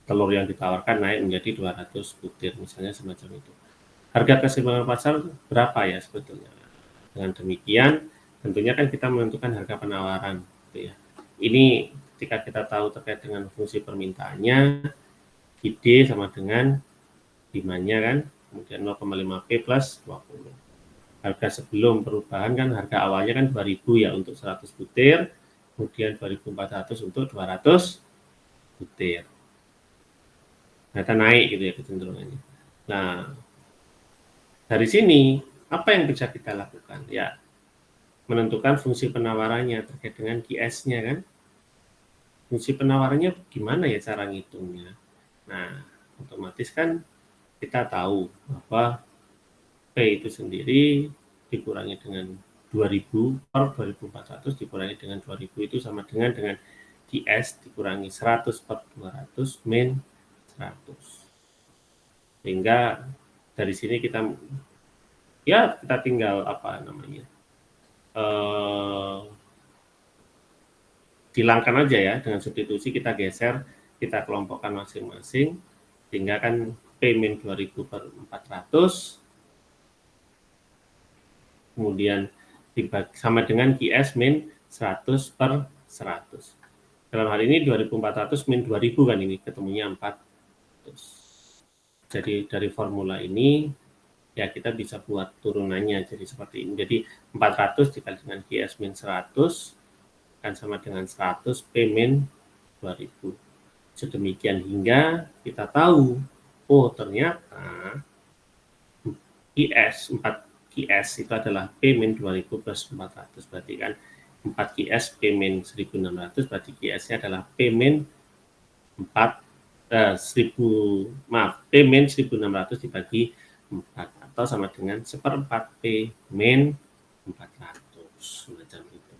telur yang ditawarkan naik menjadi 200 butir, misalnya semacam itu. Harga keseimbangan pasar berapa ya sebetulnya? Dengan demikian, tentunya kan kita menentukan harga penawaran, gitu ya. Ini ketika kita tahu terkait dengan fungsi permintaannya, ID sama dengan demand-nya kan, kemudian 0,5 P plus 20. Harga sebelum perubahan kan harga awalnya kan 2000 ya untuk 100 butir, kemudian 2400 untuk 200 butir. Ternyata naik gitu ya kecenderungannya. Nah, dari sini apa yang bisa kita lakukan? Ya, menentukan fungsi penawarannya terkait dengan QS-nya kan. Fungsi penawarannya gimana ya cara ngitungnya? Nah, otomatis kan kita tahu bahwa P itu sendiri dikurangi dengan 2000 per 2400 dikurangi dengan 2000 itu sama dengan GS dikurangi 100 per 200 min 100. Sehingga dari sini kita tinggal apa namanya, hilangkan aja ya dengan substitusi, kita geser, kita kelompokkan masing-masing sehingga kan P min 2000 per 400 kemudian sama dengan QS min 100 per 100. Dalam hal ini 2400 min 2000 kan ini ketemunya 400. Jadi dari formula ini ya kita bisa buat turunannya jadi seperti ini. Jadi 400 dikali dengan QS min 100 kan sama dengan 100 P min 2000. Sedemikian hingga kita tahu, oh ternyata QS 4 QS itu adalah P min 2000 plus 400, berarti kan 4 QS P min 1600, berarti QS-nya adalah P min 1000, P min 1600 dibagi 4, atau sama dengan 1/4 P min 400, semacam itu.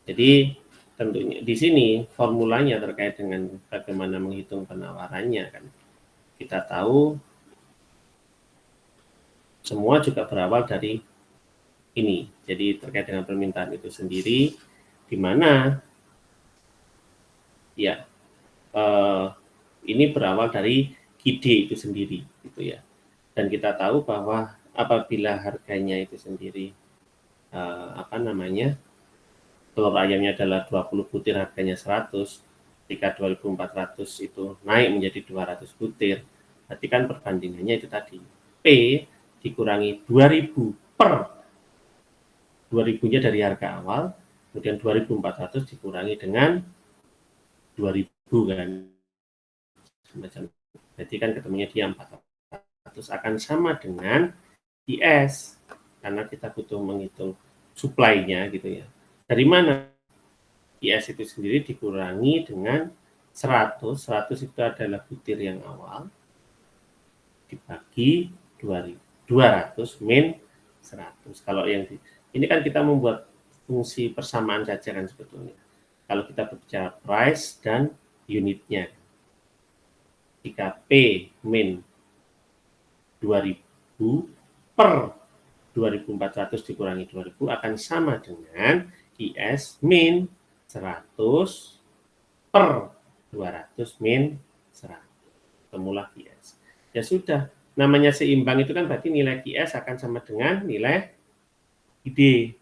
Jadi tentunya di sini formulanya terkait dengan bagaimana menghitung penawarannya kan. Kita tahu semua juga berawal dari ini. Jadi terkait dengan permintaan itu sendiri, di mana ya ini berawal dari ide itu sendiri, gitu ya. Dan kita tahu bahwa apabila harganya itu sendiri telur ayamnya adalah 20 butir harganya 100, ketika 2.400 itu naik menjadi 200 butir, berarti kan perbandingannya itu tadi. P dikurangi 2.000 per 2.000-nya dari harga awal, kemudian 2.400 dikurangi dengan 2.000 kan. Berarti kan ketemunya dia 400 akan sama dengan IS, karena kita butuh menghitung supply-nya gitu ya. Dari mana? IS itu sendiri dikurangi dengan 100 itu adalah butir yang awal, dibagi 200 min 100. Kalau yang ini kan kita membuat fungsi persamaan saja kan sebetulnya. Kalau kita berbicara price dan unitnya. Jika P min 2000 per 2.400 dikurangi 2.000 akan sama dengan IS min 100 per 200 min 100. Temulah IS. Ya sudah, namanya seimbang itu kan berarti nilai IS akan sama dengan nilai ID.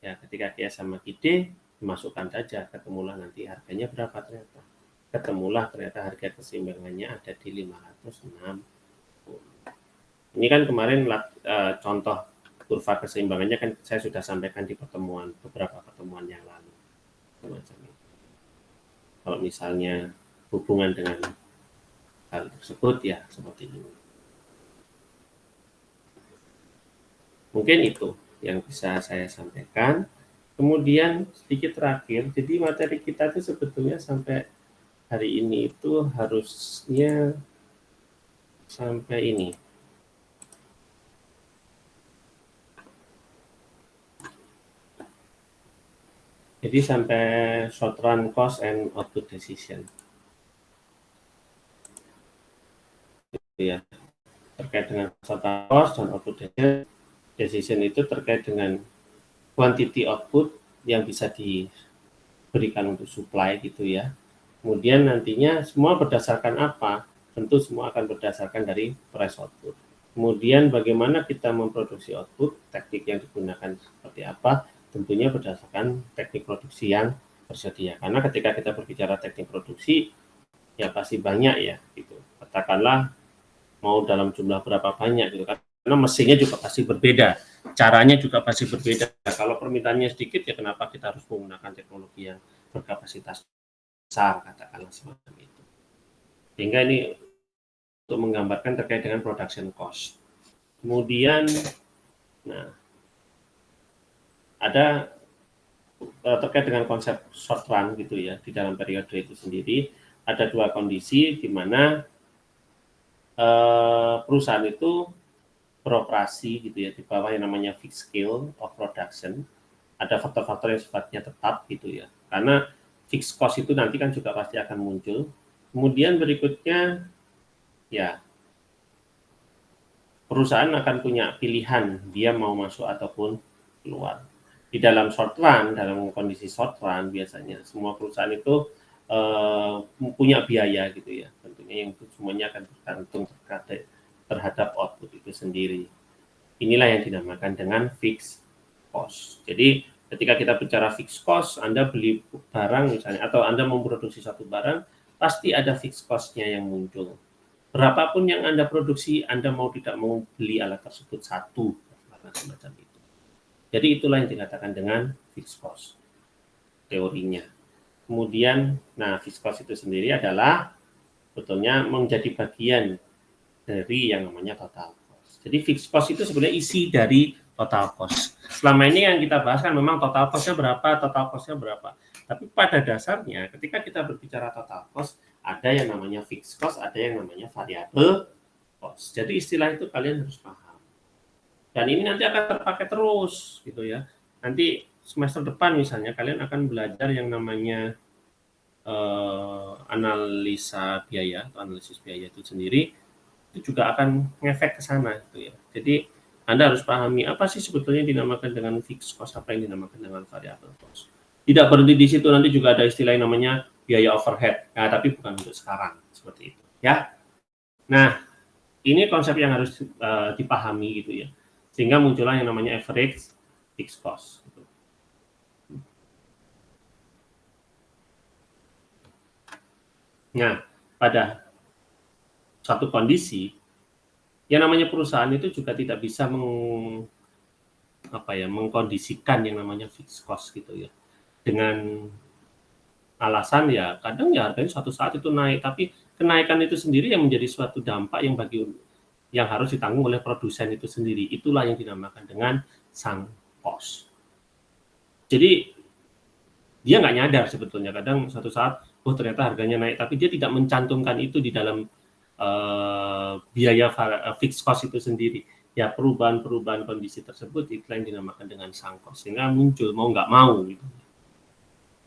Ya, ketika IS sama ID, dimasukkan saja, ketemulah nanti harganya berapa ternyata. Ketemulah ternyata harga keseimbangannya ada di 560. Ini kan kemarin contoh kurva keseimbangannya kan saya sudah sampaikan di beberapa pertemuan yang lalu. Semacam itu. Kalau misalnya hubungan dengan hal tersebut ya seperti ini. Mungkin itu yang bisa saya sampaikan. Kemudian sedikit terakhir, jadi materi kita itu sebetulnya sampai hari ini itu harusnya sampai ini. Jadi sampai short run cost and output decision. Gitu ya. Terkait dengan short run cost dan output decision itu terkait dengan quantity output yang bisa diberikan untuk supply gitu ya. Kemudian nantinya semua berdasarkan apa? Tentu semua akan berdasarkan dari price output. Kemudian bagaimana kita memproduksi output, teknik yang digunakan seperti apa? Tentunya berdasarkan teknik produksi yang tersedia. Karena ketika kita berbicara teknik produksi, ya pasti banyak ya, gitu. Katakanlah mau dalam jumlah berapa banyak, gitu. Karena mesinnya juga pasti berbeda, caranya juga pasti berbeda. Kalau permintaannya sedikit, ya kenapa kita harus menggunakan teknologi yang berkapasitas besar, katakanlah semacam itu. Sehingga ini untuk menggambarkan terkait dengan production cost. Kemudian, nah, ada terkait dengan konsep short run gitu ya, di dalam periode itu sendiri ada dua kondisi di mana perusahaan itu beroperasi gitu ya di bawah yang namanya fixed scale of production. Ada faktor-faktor yang sifatnya tetap gitu ya, karena fixed cost itu nanti kan juga pasti akan muncul. Kemudian berikutnya ya perusahaan akan punya pilihan dia mau masuk ataupun keluar. Di dalam short run, dalam kondisi short run biasanya semua perusahaan itu punya biaya gitu ya, tentunya yang itu semuanya akan bergantung terhadap output itu sendiri. Inilah yang dinamakan dengan fixed cost. Jadi ketika kita bicara fixed cost, Anda beli barang misalnya atau Anda memproduksi satu barang, pasti ada fixed cost-nya yang muncul. Berapapun yang Anda produksi, Anda mau tidak mau beli alat tersebut satu, semacam itu. Jadi itulah yang dikatakan dengan fixed cost teorinya. Kemudian, nah fixed cost itu sendiri adalah sebetulnya menjadi bagian dari yang namanya total cost. Jadi fixed cost itu sebenarnya isi dari total cost. Selama ini yang kita bahas kan memang total cost-nya berapa. Tapi pada dasarnya ketika kita berbicara total cost, ada yang namanya fixed cost, ada yang namanya variable cost. Jadi istilah itu kalian harus paham. Dan ini nanti akan terpakai terus gitu ya. Nanti semester depan misalnya kalian akan belajar yang namanya analisa biaya atau analisis biaya itu sendiri, itu juga akan ngefek ke sana gitu ya. Jadi Anda harus pahami apa sih sebetulnya dinamakan dengan fixed cost, apa yang dinamakan dengan variable cost. Tidak berhenti di situ, nanti juga ada istilah yang namanya biaya overhead. Nah, tapi bukan untuk sekarang seperti itu ya. Nah, ini konsep yang harus dipahami gitu ya. Sehingga muncullah yang namanya average fixed cost. Nah, pada suatu kondisi, yang namanya perusahaan itu juga tidak bisa mengkondisikan yang namanya fixed cost gitu ya. Dengan alasan ya kadang ya harganya suatu saat itu naik, tapi kenaikan itu sendiri yang menjadi suatu dampak yang harus ditanggung oleh produsen itu sendiri. Itulah yang dinamakan dengan sunk cost. Jadi dia nggak nyadar sebetulnya kadang suatu saat, oh ternyata harganya naik, tapi dia tidak mencantumkan itu di dalam biaya fixed cost itu sendiri. Ya perubahan-perubahan kondisi tersebut itu yang dinamakan dengan sunk cost, sehingga muncul mau nggak mau gitu.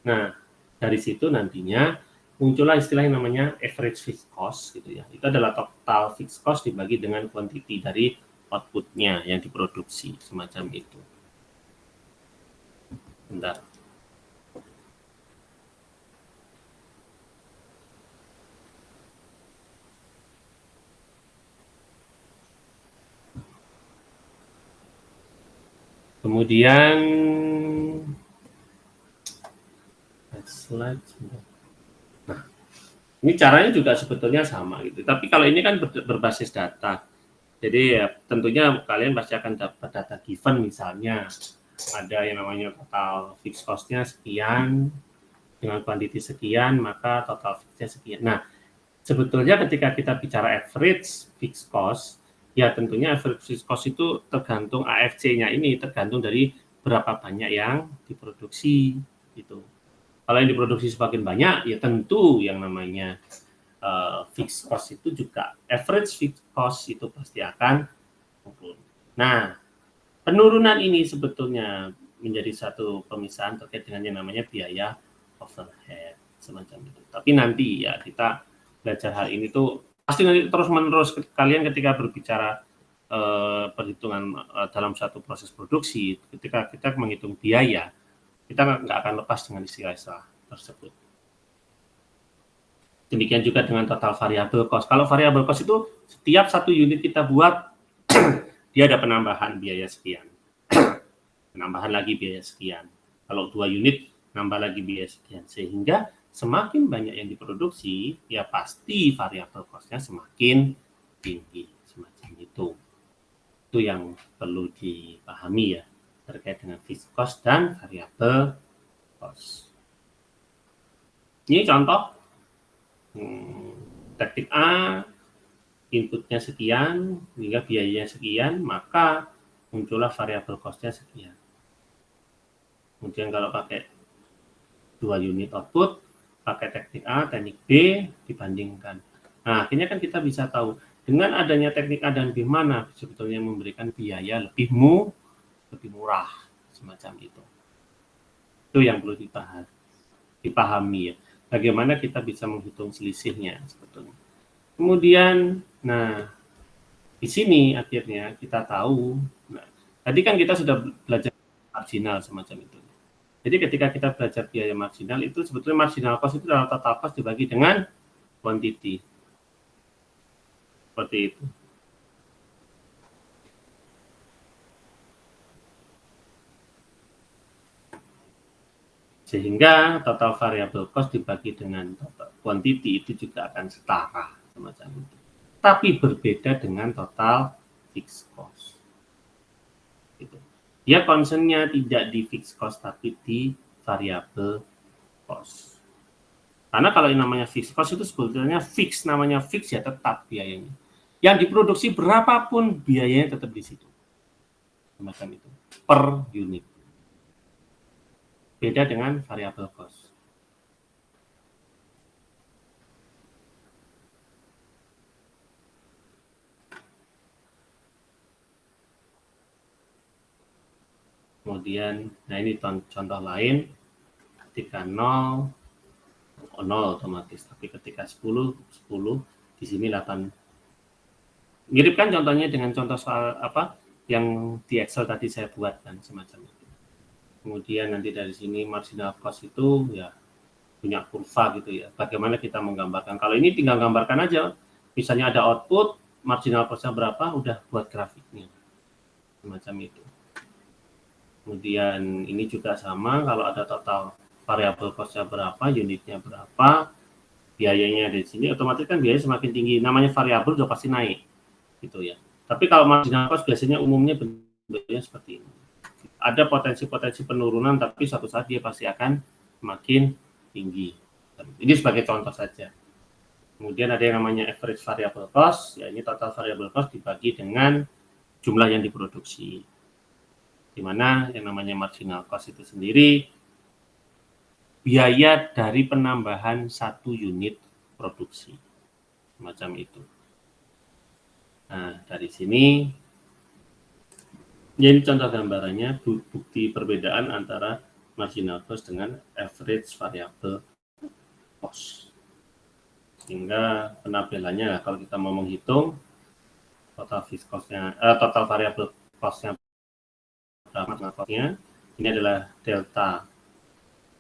Nah, dari situ nantinya muncullah istilah yang namanya average fixed cost gitu ya. Itu adalah total fixed cost dibagi dengan quantity dari output-nya yang diproduksi, semacam itu. Bentar. Kemudian next slide. Nah, ini caranya juga sebetulnya sama gitu. Tapi kalau ini kan berbasis data. Jadi ya tentunya kalian pasti akan dapat data given, misalnya ada yang namanya total fixed cost-nya sekian dengan quantity sekian, maka total fixed-nya sekian. Nah, sebetulnya ketika kita bicara average fixed cost, ya tentunya average fixed cost itu tergantung AFC-nya ini, tergantung dari berapa banyak yang diproduksi gitu. Kalau yang diproduksi semakin banyak, ya tentu yang namanya fixed cost itu juga, average fixed cost itu pasti akan turun. Nah, penurunan ini sebetulnya menjadi satu pemisahan terkait dengan yang namanya biaya overhead, semacam itu. Tapi nanti ya kita belajar hal ini tuh pasti nanti terus-menerus kalian ketika berbicara perhitungan dalam satu proses produksi, ketika kita menghitung biaya, kita nggak akan lepas dengan istilah-istilah tersebut. Demikian juga dengan total variable cost. Kalau variable cost itu setiap satu unit kita buat, dia ada penambahan biaya sekian. Penambahan lagi biaya sekian. Kalau 2 unit, nambah lagi biaya sekian. Sehingga semakin banyak yang diproduksi, ya pasti variable cost-nya semakin tinggi. Semacam itu. Itu yang perlu dipahami ya, terkait dengan fixed cost dan variable cost. Ini contoh. Teknik A, inputnya sekian, hingga biayanya sekian, maka muncullah variable cost-nya sekian. Kemudian kalau pakai 2 unit output, pakai teknik A, teknik B, dibandingkan. Nah, akhirnya kan kita bisa tahu, dengan adanya teknik A dan B mana sebetulnya memberikan biaya lebih murah, semacam itu. Itu yang perlu dipahami ya. Bagaimana kita bisa menghitung selisihnya sebetulnya. Kemudian, nah di sini akhirnya kita tahu, nah, tadi kan kita sudah belajar marginal semacam itu. Jadi ketika kita belajar biaya marginal itu sebetulnya marginal cost itu adalah total cost dibagi dengan quantity. Seperti itu. Sehingga total variable cost dibagi dengan total quantity itu juga akan setara semacam itu. Tapi berbeda dengan total fixed cost. Gitu. Dia concern-nya tidak di fixed cost tapi di variable cost. Karena kalau yang namanya fixed cost itu sebetulnya fix, namanya fix ya tetap biayanya. Yang diproduksi berapapun biayanya tetap di situ. Semacam itu. Per unit. Beda dengan variable cost. Kemudian, nah ini contoh lain, ketika 0 otomatis, tapi ketika 10 di sini 8. Mirip kan contohnya dengan contoh soal apa yang di Excel tadi saya buatkan, semacam itu. Kemudian nanti dari sini marginal cost itu ya punya kurva gitu ya. Bagaimana kita menggambarkan? Kalau ini tinggal gambarkan aja. Misalnya ada output, marginal cost-nya berapa, udah buat grafiknya. Semacam itu. Kemudian ini juga sama, kalau ada total variable cost-nya berapa, unitnya berapa, biayanya di sini, otomatis kan biaya semakin tinggi. Namanya variabel sudah pasti naik, gitu ya. Tapi kalau marginal cost biasanya umumnya bentuknya seperti ini. Ada potensi-potensi penurunan, tapi suatu saat dia pasti akan semakin tinggi. Ini sebagai contoh saja. Kemudian ada yang namanya average variable cost, ya ini total variable cost dibagi dengan jumlah yang diproduksi. Di mana yang namanya marginal cost itu sendiri biaya dari penambahan satu unit produksi, semacam itu. Nah, dari sini, ini contoh gambarannya, bukti perbedaan antara marginal cost dengan average variable cost. Sehingga penampilannya, kalau kita mau menghitung total fixed cost-nya, total variable cost-nya, marginal cost-nya, ini adalah delta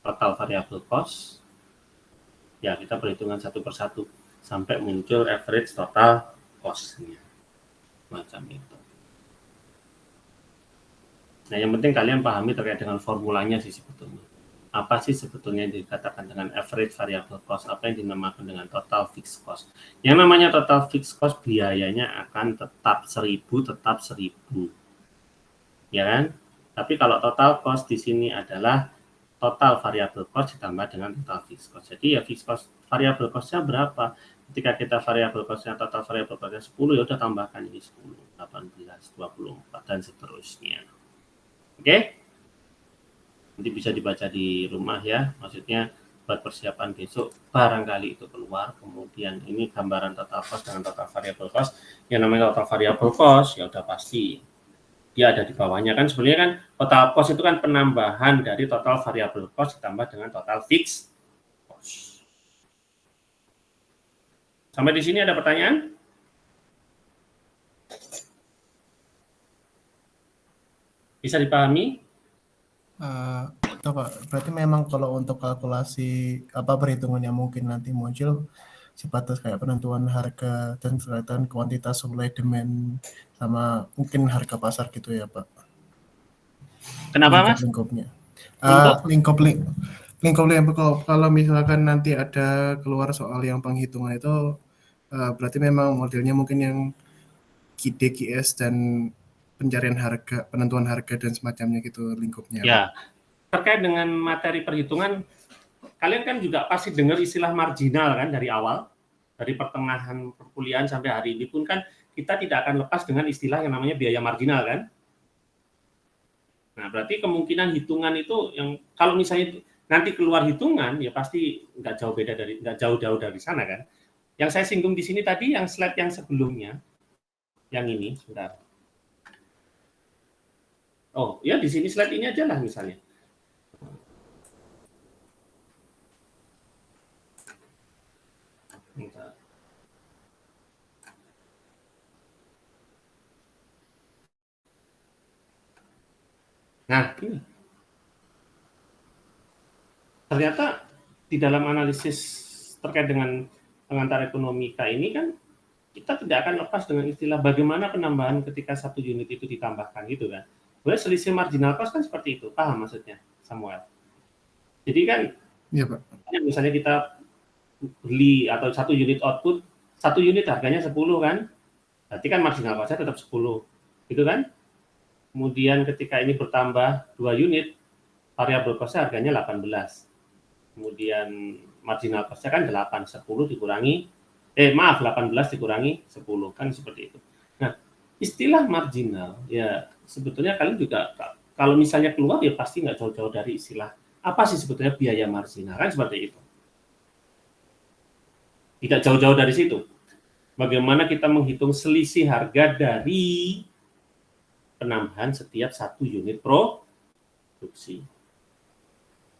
total variable cost, ya kita perhitungan satu persatu sampai muncul average total cost-nya, macam itu. Nah, yang penting kalian pahami terkait dengan formulanya sih sebetulnya. Apa sih sebetulnya yang dikatakan dengan average variable cost, apa yang dinamakan dengan total fixed cost. Yang namanya total fixed cost biayanya akan tetap 1.000, ya kan? Tapi kalau total cost di sini adalah total variable cost ditambah dengan total fixed cost. Jadi ya fixed cost variable cost-nya berapa? Ketika kita variable cost-nya total variable cost-nya 10, ya udah tambahkan ini 10, 18, 24 dan seterusnya. Oke? Nanti bisa dibaca di rumah ya. Maksudnya buat persiapan besok barangkali itu keluar. Kemudian ini gambaran total cost dengan total variable cost. Yang namanya total variable cost ya udah pasti dia ada di bawahnya kan, sebenarnya kan total cost itu kan penambahan dari total variable cost ditambah dengan total fixed cost. Sampai di sini ada pertanyaan? Bisa dipahami? Itu Pak, berarti memang kalau untuk kalkulasi perhitungannya mungkin nanti muncul sebatas kayak penentuan harga dan kelihatan kuantitas supply demand sama mungkin harga pasar gitu ya Pak. Kenapa Mas? Lingkup-lingkupnya. Lingkup? Lingkup kalau misalkan nanti ada keluar soal yang penghitungan itu berarti memang modelnya mungkin yang DGS dan pencarian harga, penentuan harga dan semacamnya gitu lingkupnya. Ya, terkait dengan materi perhitungan, kalian kan juga pasti dengar istilah marginal kan dari awal, dari pertengahan perkuliahan sampai hari ini pun kan kita tidak akan lepas dengan istilah yang namanya biaya marginal kan. Nah, berarti kemungkinan hitungan itu yang kalau misalnya nanti keluar hitungan ya pasti nggak jauh-jauh dari sana kan. Yang saya singgung di sini tadi yang slide yang sebelumnya, yang ini, sebentar. Oh, ya di sini slide ini aja lah misalnya. Bentar. Nah, ini. Ternyata di dalam analisis terkait dengan pengantar ekonomika ini kan kita tidak akan lepas dengan istilah bagaimana penambahan ketika satu unit itu ditambahkan gitu kan. Sebenarnya selisih marginal cost kan seperti itu, paham maksudnya Samuel? Jadi kan, ya Pak. Misalnya kita beli atau satu unit output, satu unit harganya 10 kan, berarti kan marginal cost-nya tetap 10, gitu kan? Kemudian ketika ini bertambah 2 unit, variable cost-nya harganya 18. Kemudian marginal cost-nya kan 8, 10 dikurangi, 18 dikurangi 10, kan seperti itu. Nah, istilah marginal, ya sebetulnya kalian juga, kalau misalnya keluar ya pasti nggak jauh-jauh dari istilah, apa sih sebetulnya biaya marginal, kan seperti itu. Tidak jauh-jauh dari situ. Bagaimana kita menghitung selisih harga dari penambahan setiap satu unit produksi.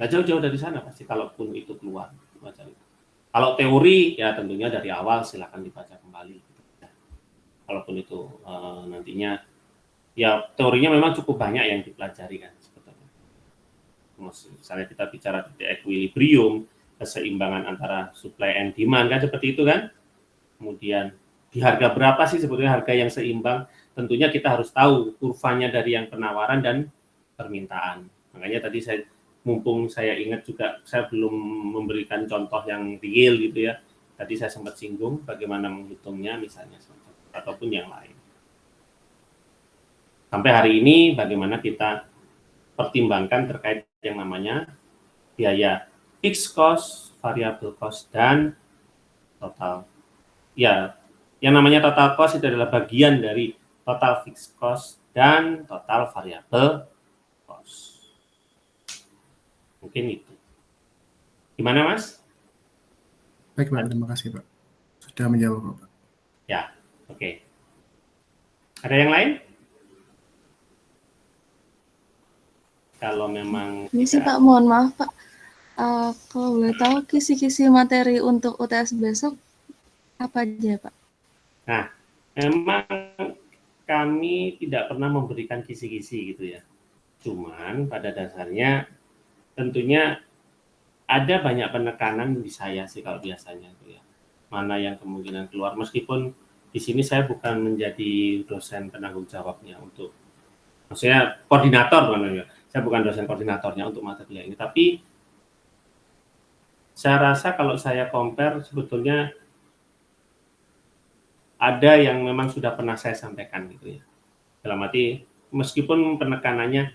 Nah, jauh-jauh dari sana pasti kalaupun itu keluar macam itu. Kalau teori ya tentunya dari awal silakan dibaca kembali. Kalaupun itu nantinya ya teorinya memang cukup banyak yang dipelajari kan sebetulnya. Misalnya kita bicara titik equilibrium, keseimbangan antara supply and demand kan seperti itu kan. Kemudian di harga berapa sih sebetulnya harga yang seimbang? Tentunya kita harus tahu kurvanya dari yang penawaran dan permintaan. Makanya tadi saya mumpung saya ingat juga saya belum memberikan contoh yang real gitu ya. Tadi saya sempat singgung bagaimana menghitungnya misalnya ataupun yang lain. Sampai hari ini bagaimana kita pertimbangkan terkait yang namanya biaya fixed cost, variable cost, dan total. Ya, yang namanya total cost itu adalah bagian dari total fixed cost dan total variable cost. Mungkin itu. Gimana, Mas? Baik Pak, terima kasih Pak. Sudah menjawab Pak. Ya, oke. Ada yang lain? Kalau memang Ini sih Pak, mohon maaf Pak. Kalau boleh tahu kisi-kisi materi untuk UTS besok apa aja Pak? Nah, memang kami tidak pernah memberikan kisi-kisi gitu ya. Cuman pada dasarnya tentunya ada banyak penekanan di saya sih kalau biasanya itu ya. Mana yang kemungkinan keluar, meskipun di sini saya bukan menjadi dosen penanggung jawabnya untuk, maksudnya koordinator bukan ya. Saya bukan dosen koordinatornya untuk mata kuliah ini, tapi saya rasa kalau saya compare sebetulnya ada yang memang sudah pernah saya sampaikan gitu ya. Dalam arti meskipun penekanannya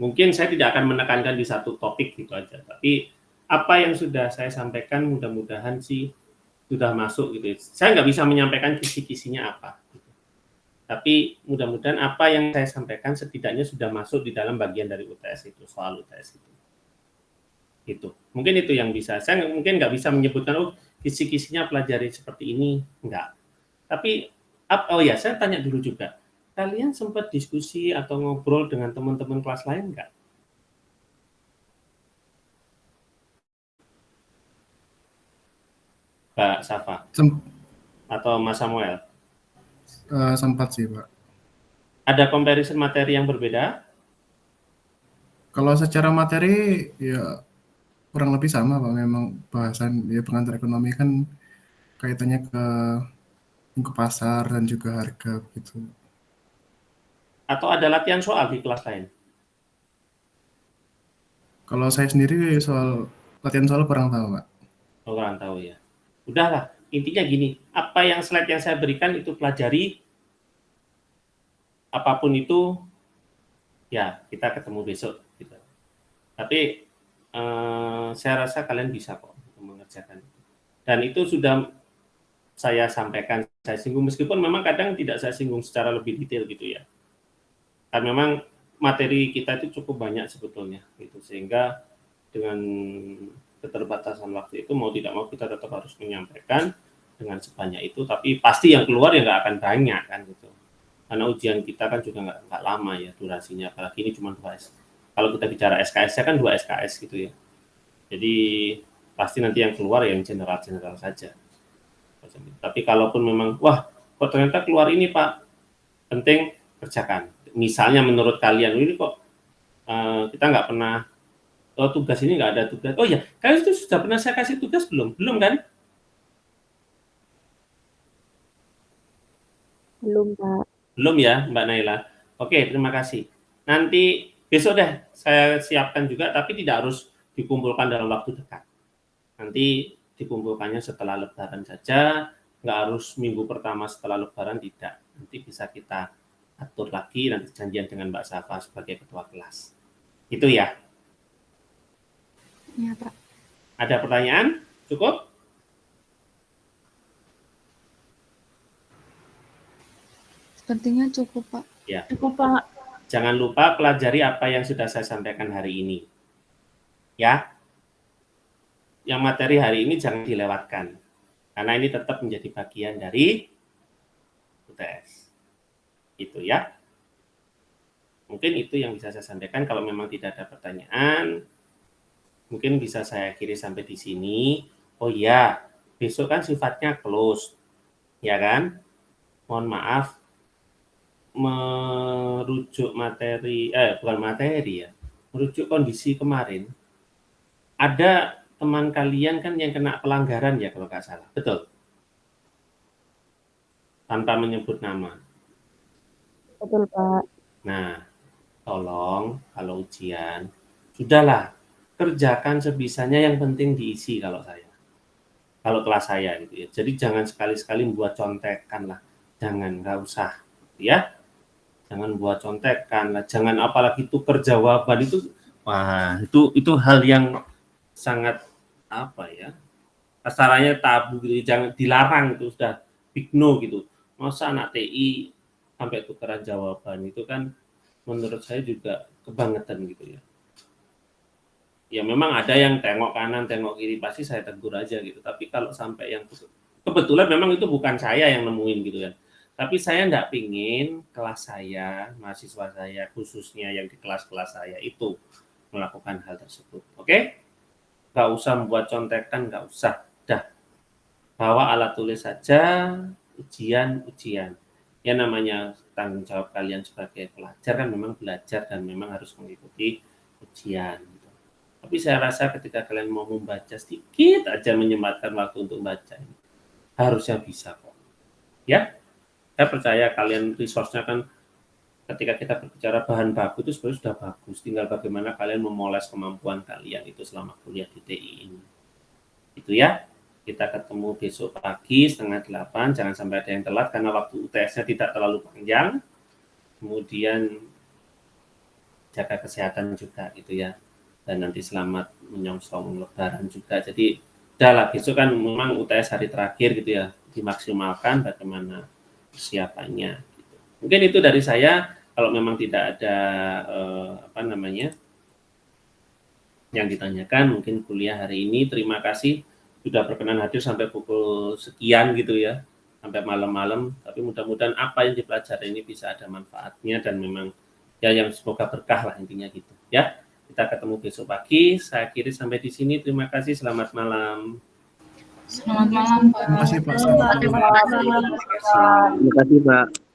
mungkin saya tidak akan menekankan di satu topik gitu aja, tapi apa yang sudah saya sampaikan mudah-mudahan sih sudah masuk gitu. Saya nggak bisa menyampaikan kisi-kisinya apa, gitu. Tapi mudah-mudahan apa yang saya sampaikan setidaknya sudah masuk di dalam bagian dari UTS itu, soal UTS itu. Gitu. Mungkin itu yang bisa. Saya mungkin nggak bisa menyebutkan, oh kisi-kisinya pelajari seperti ini, enggak. Tapi, oh ya saya tanya dulu juga, kalian sempat diskusi atau ngobrol dengan teman-teman kelas lain enggak? Mbak Safa atau Mas Samuel? Sempat sih Pak. Ada comparison materi yang berbeda? Kalau secara materi ya kurang lebih sama Pak. Memang bahasan ya pengantar ekonomi kan kaitannya ke lingkup pasar dan juga harga gitu. Atau ada latihan soal di kelas lain? Kalau saya sendiri soal latihan soal kurang tahu Pak. Oh, kurang tahu ya. Udahlah, intinya gini, apa yang slide yang saya berikan itu pelajari, apapun itu, ya kita ketemu besok. Gitu. Tapi saya rasa kalian bisa kok mengerjakan itu. Dan itu sudah saya sampaikan, saya singgung, meskipun memang kadang tidak saya singgung secara lebih detail gitu ya. Karena memang materi kita itu cukup banyak sebetulnya, gitu. Sehingga dengan keterbatasan waktu itu mau tidak mau kita tetap harus menyampaikan dengan sebanyak itu, tapi pasti yang keluar ya nggak akan banyak kan gitu. Karena ujian kita kan juga nggak lama ya durasinya, apalagi ini cuma 2 SKS. Kalau kita bicara SKS-nya kan 2 SKS gitu ya. Jadi pasti nanti yang keluar yang general-general saja. Tapi kalaupun memang, wah kok ternyata keluar ini Pak, penting kerjakan. Misalnya menurut kalian, ini kok kita nggak pernah, oh tugas ini nggak ada tugas. Oh ya, kalian itu sudah pernah saya kasih tugas belum? Belum kan? Belum, Pak. Belum ya, Mbak Naila. Oke, terima kasih. Nanti besok deh saya siapkan juga, tapi tidak harus dikumpulkan dalam waktu dekat. Nanti dikumpulkannya setelah Lebaran saja, nggak harus minggu pertama setelah Lebaran, tidak. Nanti bisa kita atur lagi, nanti janjian dengan Mbak Safa sebagai ketua kelas. Itu ya. Iya Pak. Ada pertanyaan? Cukup? Sepertinya cukup Pak. Ya. Cukup, Pak. Jangan lupa pelajari apa yang sudah saya sampaikan hari ini. Ya. Yang materi hari ini jangan dilewatkan. Karena ini tetap menjadi bagian dari UTS. Itu ya. Mungkin itu yang bisa saya sampaikan. Kalau memang tidak ada pertanyaan, mungkin bisa saya akhiri sampai di sini. Oh iya, besok kan sifatnya close. Ya kan? Mohon maaf, merujuk materi, bukan materi ya, merujuk kondisi kemarin, ada teman kalian kan yang kena pelanggaran ya kalau nggak salah, betul? Tanpa menyebut nama. Betul, Pak. Nah, tolong kalau ujian, sudahlah kerjakan sebisanya, yang penting diisi kalau kelas saya gitu ya. Jadi jangan sekali-sekali membuat contekan lah, jangan, nggak usah ya. Jangan buat contekan lah, jangan apalagi tuker jawaban itu, wah itu hal yang sangat apa ya, kasarannya tabu gitu, jangan, dilarang, itu sudah big no gitu. Masa anak TI sampai tukeran jawaban, itu kan menurut saya juga kebangetan gitu ya. Ya memang ada yang tengok kanan, tengok kiri, pasti saya tegur aja gitu. Tapi kalau sampai yang kebetulan memang itu bukan saya yang nemuin gitu ya. Tapi saya enggak pingin kelas saya, mahasiswa saya khususnya yang di kelas-kelas saya itu melakukan hal tersebut. Oke? Nggak usah membuat contekan, nggak usah. Dah, bawa alat tulis saja, ujian. Ya namanya tanggung jawab kalian sebagai pelajar kan memang belajar dan memang harus mengikuti ujian. Gitu. Tapi saya rasa ketika kalian mau membaca sedikit aja, menyempatkan waktu untuk baca, harusnya bisa kok. Ya, saya percaya kalian resource-nya kan, ketika kita berbicara bahan baku itu sebenarnya sudah bagus, tinggal bagaimana kalian memoles kemampuan kalian itu selama kuliah di TI ini. Itu ya, kita ketemu besok pagi 7:30, jangan sampai ada yang telat karena waktu UTS-nya tidak terlalu panjang. Kemudian jaga kesehatan juga gitu ya, dan nanti selamat menyongsong lebaran juga. Jadi udahlah, besok kan memang UTS hari terakhir gitu ya, dimaksimalkan bagaimana persiapannya. Gitu. Mungkin itu dari saya. Kalau memang tidak ada yang ditanyakan, mungkin kuliah hari ini. Terima kasih sudah berkenan hadir sampai pukul sekian gitu ya, sampai malam-malam. Tapi mudah-mudahan apa yang dipelajari ini bisa ada manfaatnya dan memang ya yang semoga berkah lah intinya gitu ya. Kita ketemu besok pagi. Saya akhiri sampai di sini. Terima kasih. Selamat malam. Selamat malam, Pak. Terima kasih, Pak. Terima kasih, Pak. Terima kasih, Pak.